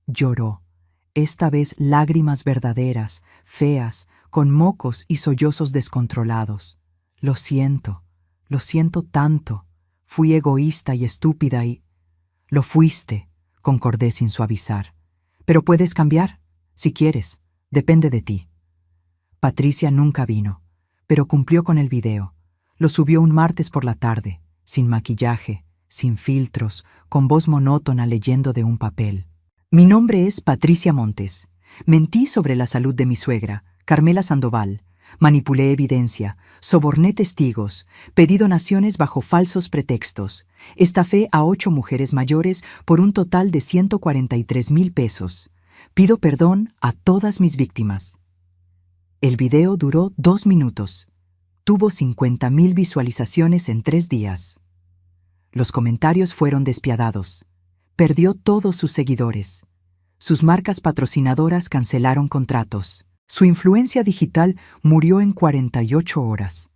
Lloró, esta vez lágrimas verdaderas, feas, con mocos y sollozos descontrolados. Lo siento tanto. Fui egoísta y estúpida y... Lo fuiste, concordé sin suavizar. Pero puedes cambiar, si quieres, depende de ti. Patricia nunca vino, pero cumplió con el video. Lo subió un martes por la tarde, sin maquillaje, sin filtros, con voz monótona leyendo de un papel. Mi nombre es Patricia Montes. Mentí sobre la salud de mi suegra, Carmela Sandoval. Manipulé evidencia, soborné testigos, pedí donaciones bajo falsos pretextos, estafé a 8 mujeres mayores por un total de 143,000 pesos. Pido perdón a todas mis víctimas. El video duró 2 minutos. Tuvo 50,000 visualizaciones en 3 días. Los comentarios fueron despiadados. Perdió todos sus seguidores. Sus marcas patrocinadoras cancelaron contratos. Su influencia digital murió en 48 horas.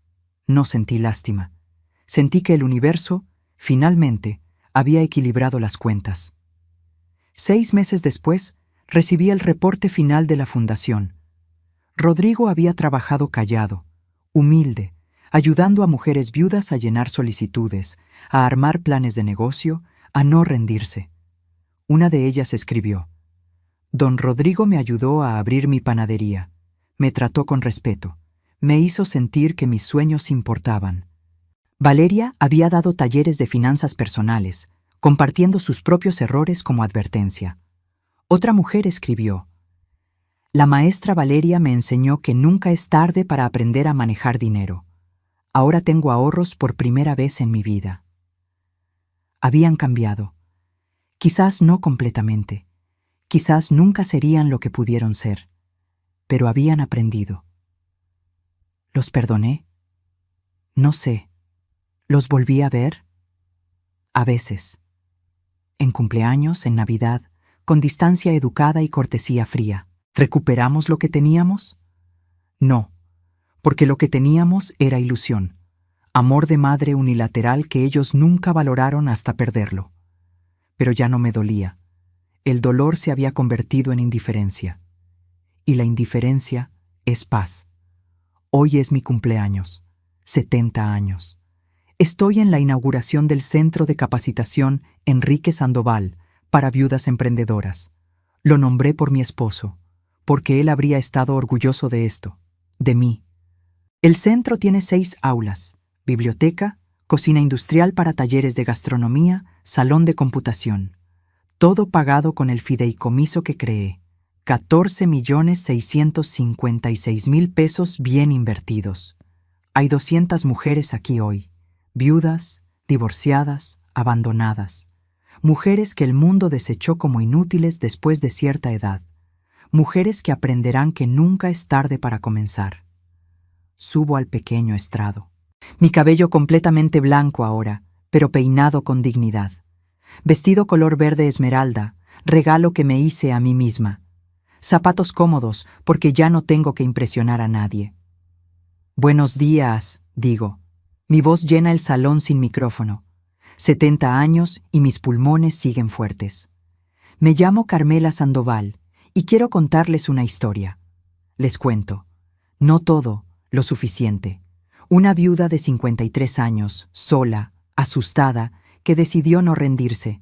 No sentí lástima. Sentí que el universo, finalmente, había equilibrado las cuentas. 6 meses después, recibí el reporte final de la fundación. Rodrigo había trabajado callado, humilde, ayudando a mujeres viudas a llenar solicitudes, a armar planes de negocio, a no rendirse. Una de ellas escribió: Don Rodrigo me ayudó a abrir mi panadería. Me trató con respeto. Me hizo sentir que mis sueños importaban. Valeria había dado talleres de finanzas personales, compartiendo sus propios errores como advertencia. Otra mujer escribió: La maestra Valeria me enseñó que nunca es tarde para aprender a manejar dinero. Ahora tengo ahorros por primera vez en mi vida. Habían cambiado. Quizás no completamente. Quizás nunca serían lo que pudieron ser, pero habían aprendido. ¿Los perdoné? No sé. ¿Los volví a ver? A veces. En cumpleaños, en Navidad, con distancia educada y cortesía fría. ¿Recuperamos lo que teníamos? No, porque lo que teníamos era ilusión, amor de madre unilateral que ellos nunca valoraron hasta perderlo. Pero ya no me dolía. El dolor se había convertido en indiferencia. Y la indiferencia es paz. Hoy es mi cumpleaños, 70 años. Estoy en la inauguración del Centro de Capacitación Enrique Sandoval para viudas emprendedoras. Lo nombré por mi esposo, porque él habría estado orgulloso de esto, de mí. El centro tiene 6 aulas, biblioteca, cocina industrial para talleres de gastronomía, salón de computación. Todo pagado con el fideicomiso que creé. 14,656,000 pesos bien invertidos. Hay 200 mujeres aquí hoy. Viudas, divorciadas, abandonadas. Mujeres que el mundo desechó como inútiles después de cierta edad. Mujeres que aprenderán que nunca es tarde para comenzar. Subo al pequeño estrado. Mi cabello completamente blanco ahora, pero peinado con dignidad. Vestido color verde esmeralda, regalo que me hice a mí misma. Zapatos cómodos, porque ya no tengo que impresionar a nadie. Buenos días, digo. Mi voz llena el salón sin micrófono. 70 años y mis pulmones siguen fuertes. Me llamo Carmela Sandoval y quiero contarles una historia. Les cuento. No todo, lo suficiente. Una viuda de 53 años, sola, asustada, que decidió no rendirse.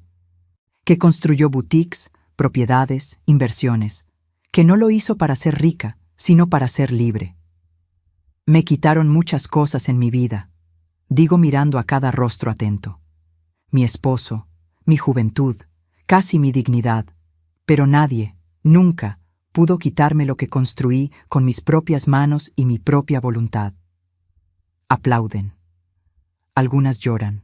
Que construyó boutiques, propiedades, inversiones. Que no lo hizo para ser rica, sino para ser libre. Me quitaron muchas cosas en mi vida, digo mirando a cada rostro atento. Mi esposo, mi juventud, casi mi dignidad, pero nadie, nunca, pudo quitarme lo que construí con mis propias manos y mi propia voluntad. Aplauden. Algunas lloran.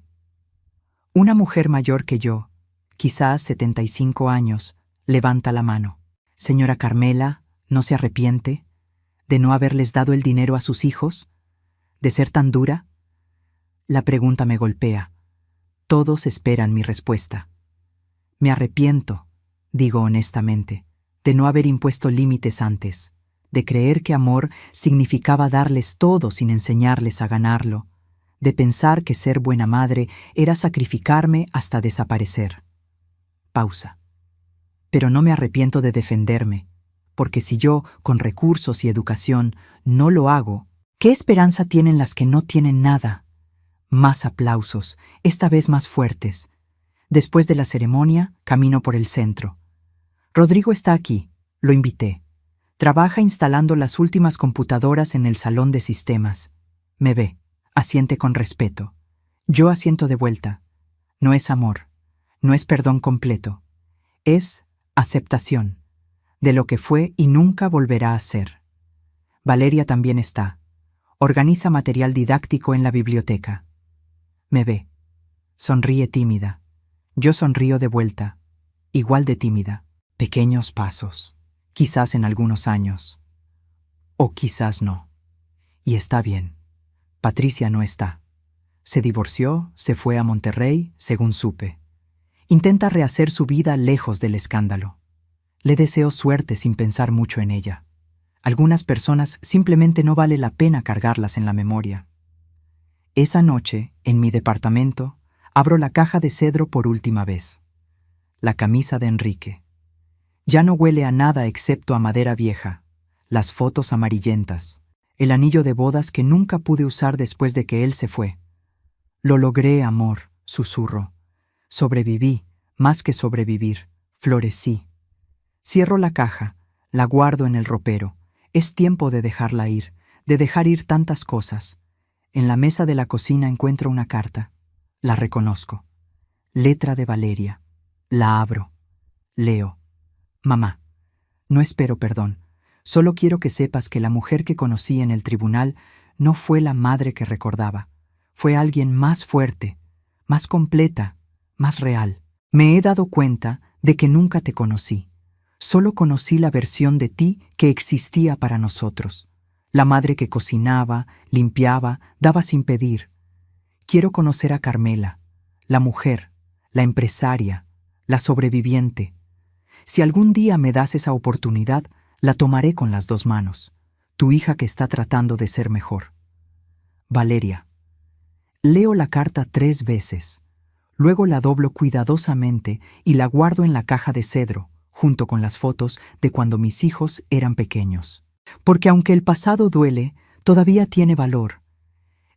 Una mujer mayor que yo, quizás 75 años, levanta la mano. Señora Carmela, ¿no se arrepiente de no haberles dado el dinero a sus hijos? ¿De ser tan dura? La pregunta me golpea. Todos esperan mi respuesta. Me arrepiento, digo honestamente, de no haber impuesto límites antes, de creer que amor significaba darles todo sin enseñarles a ganarlo, de pensar que ser buena madre era sacrificarme hasta desaparecer. Pausa. Pero no me arrepiento de defenderme, porque si yo, con recursos y educación, no lo hago, ¿qué esperanza tienen las que no tienen nada? Más aplausos, esta vez más fuertes. Después de la ceremonia, camino por el centro. Rodrigo está aquí, lo invité. Trabaja instalando las últimas computadoras en el salón de sistemas. Me ve, asiente con respeto. Yo asiento de vuelta. No es amor, no es perdón completo. Es aceptación de lo que fue y nunca volverá a ser. Valeria también está. Organiza material didáctico en la biblioteca. Me ve. Sonríe tímida. Yo sonrío de vuelta, igual de tímida. Pequeños pasos, quizás en algunos años. O quizás no. Y está bien. Patricia no está. Se divorció, se fue a Monterrey, según supe. Intenta rehacer su vida lejos del escándalo. Le deseo suerte sin pensar mucho en ella. Algunas personas simplemente no vale la pena cargarlas en la memoria. Esa noche, en mi departamento, abro la caja de cedro por última vez. La camisa de Enrique. Ya no huele a nada excepto a madera vieja, las fotos amarillentas, el anillo de bodas que nunca pude usar después de que él se fue. Lo logré, amor, susurro. Sobreviví, más que sobrevivir, florecí. Cierro la caja, la guardo en el ropero. Es tiempo de dejarla ir, de dejar ir tantas cosas. En la mesa de la cocina encuentro una carta. La reconozco. Letra de Valeria. La abro. Leo. Mamá, no espero perdón. Solo quiero que sepas que la mujer que conocí en el tribunal no fue la madre que recordaba. Fue alguien más fuerte, más completa, más real. Me he dado cuenta de que nunca te conocí. Solo conocí la versión de ti que existía para nosotros. La madre que cocinaba, limpiaba, daba sin pedir. Quiero conocer a Carmela, la mujer, la empresaria, la sobreviviente. Si algún día me das esa oportunidad, la tomaré con las dos manos. Tu hija que está tratando de ser mejor. Valeria. Leo la carta 3 veces. Luego la doblo cuidadosamente y la guardo en la caja de cedro, junto con las fotos de cuando mis hijos eran pequeños. Porque aunque el pasado duele, todavía tiene valor.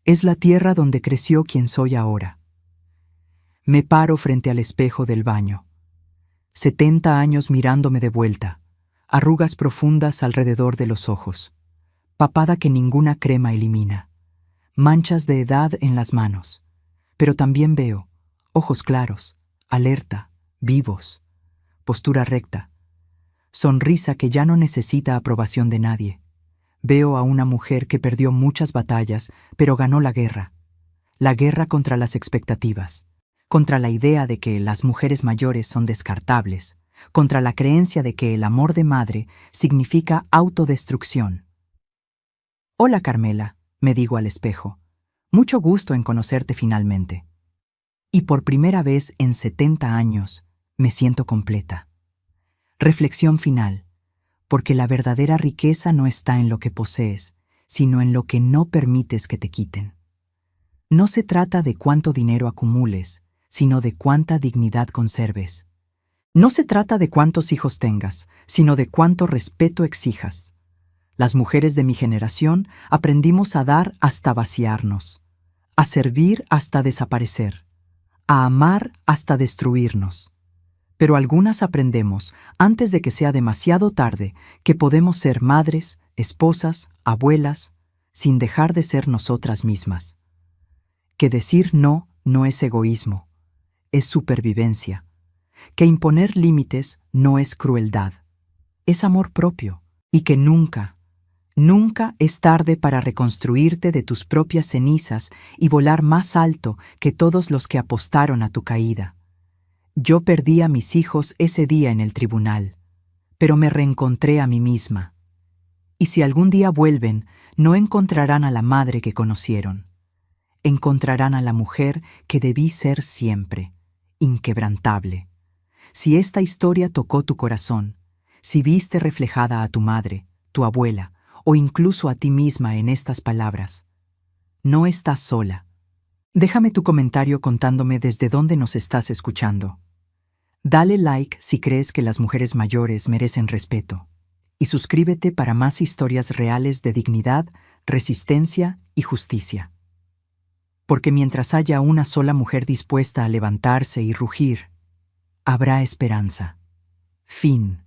Es la tierra donde creció quien soy ahora. Me paro frente al espejo del baño. 70 años mirándome de vuelta, arrugas profundas alrededor de los ojos, papada que ninguna crema elimina, manchas de edad en las manos. Pero también veo ojos claros, alerta, vivos, postura recta, sonrisa que ya no necesita aprobación de nadie. Veo a una mujer que perdió muchas batallas, pero ganó la guerra. la guerra contra las expectativas, contra la idea de que las mujeres mayores son descartables, contra la creencia de que el amor de madre significa autodestrucción. Hola, Carmela, me digo al espejo. Mucho gusto en conocerte finalmente. Y por primera vez en 70 años me siento completa. Reflexión final, porque la verdadera riqueza no está en lo que posees, sino en lo que no permites que te quiten. No se trata de cuánto dinero acumules, sino de cuánta dignidad conserves. No se trata de cuántos hijos tengas, sino de cuánto respeto exijas. Las mujeres de mi generación aprendimos a dar hasta vaciarnos, a servir hasta desaparecer, a amar hasta destruirnos. Pero algunas aprendemos, antes de que sea demasiado tarde, que podemos ser madres, esposas, abuelas, sin dejar de ser nosotras mismas. Que decir no no es egoísmo, es supervivencia. Que imponer límites no es crueldad, es amor propio. Y que nunca, nunca es tarde para reconstruirte de tus propias cenizas y volar más alto que todos los que apostaron a tu caída. Yo perdí a mis hijos ese día en el tribunal, pero me reencontré a mí misma. Y si algún día vuelven, no encontrarán a la madre que conocieron. Encontrarán a la mujer que debí ser siempre, inquebrantable. Si esta historia tocó tu corazón, si viste reflejada a tu madre, tu abuela, o incluso a ti misma en estas palabras, no estás sola. Déjame tu comentario contándome desde dónde nos estás escuchando. Dale like si crees que las mujeres mayores merecen respeto. Y suscríbete para más historias reales de dignidad, resistencia y justicia. Porque mientras haya una sola mujer dispuesta a levantarse y rugir, habrá esperanza. Fin.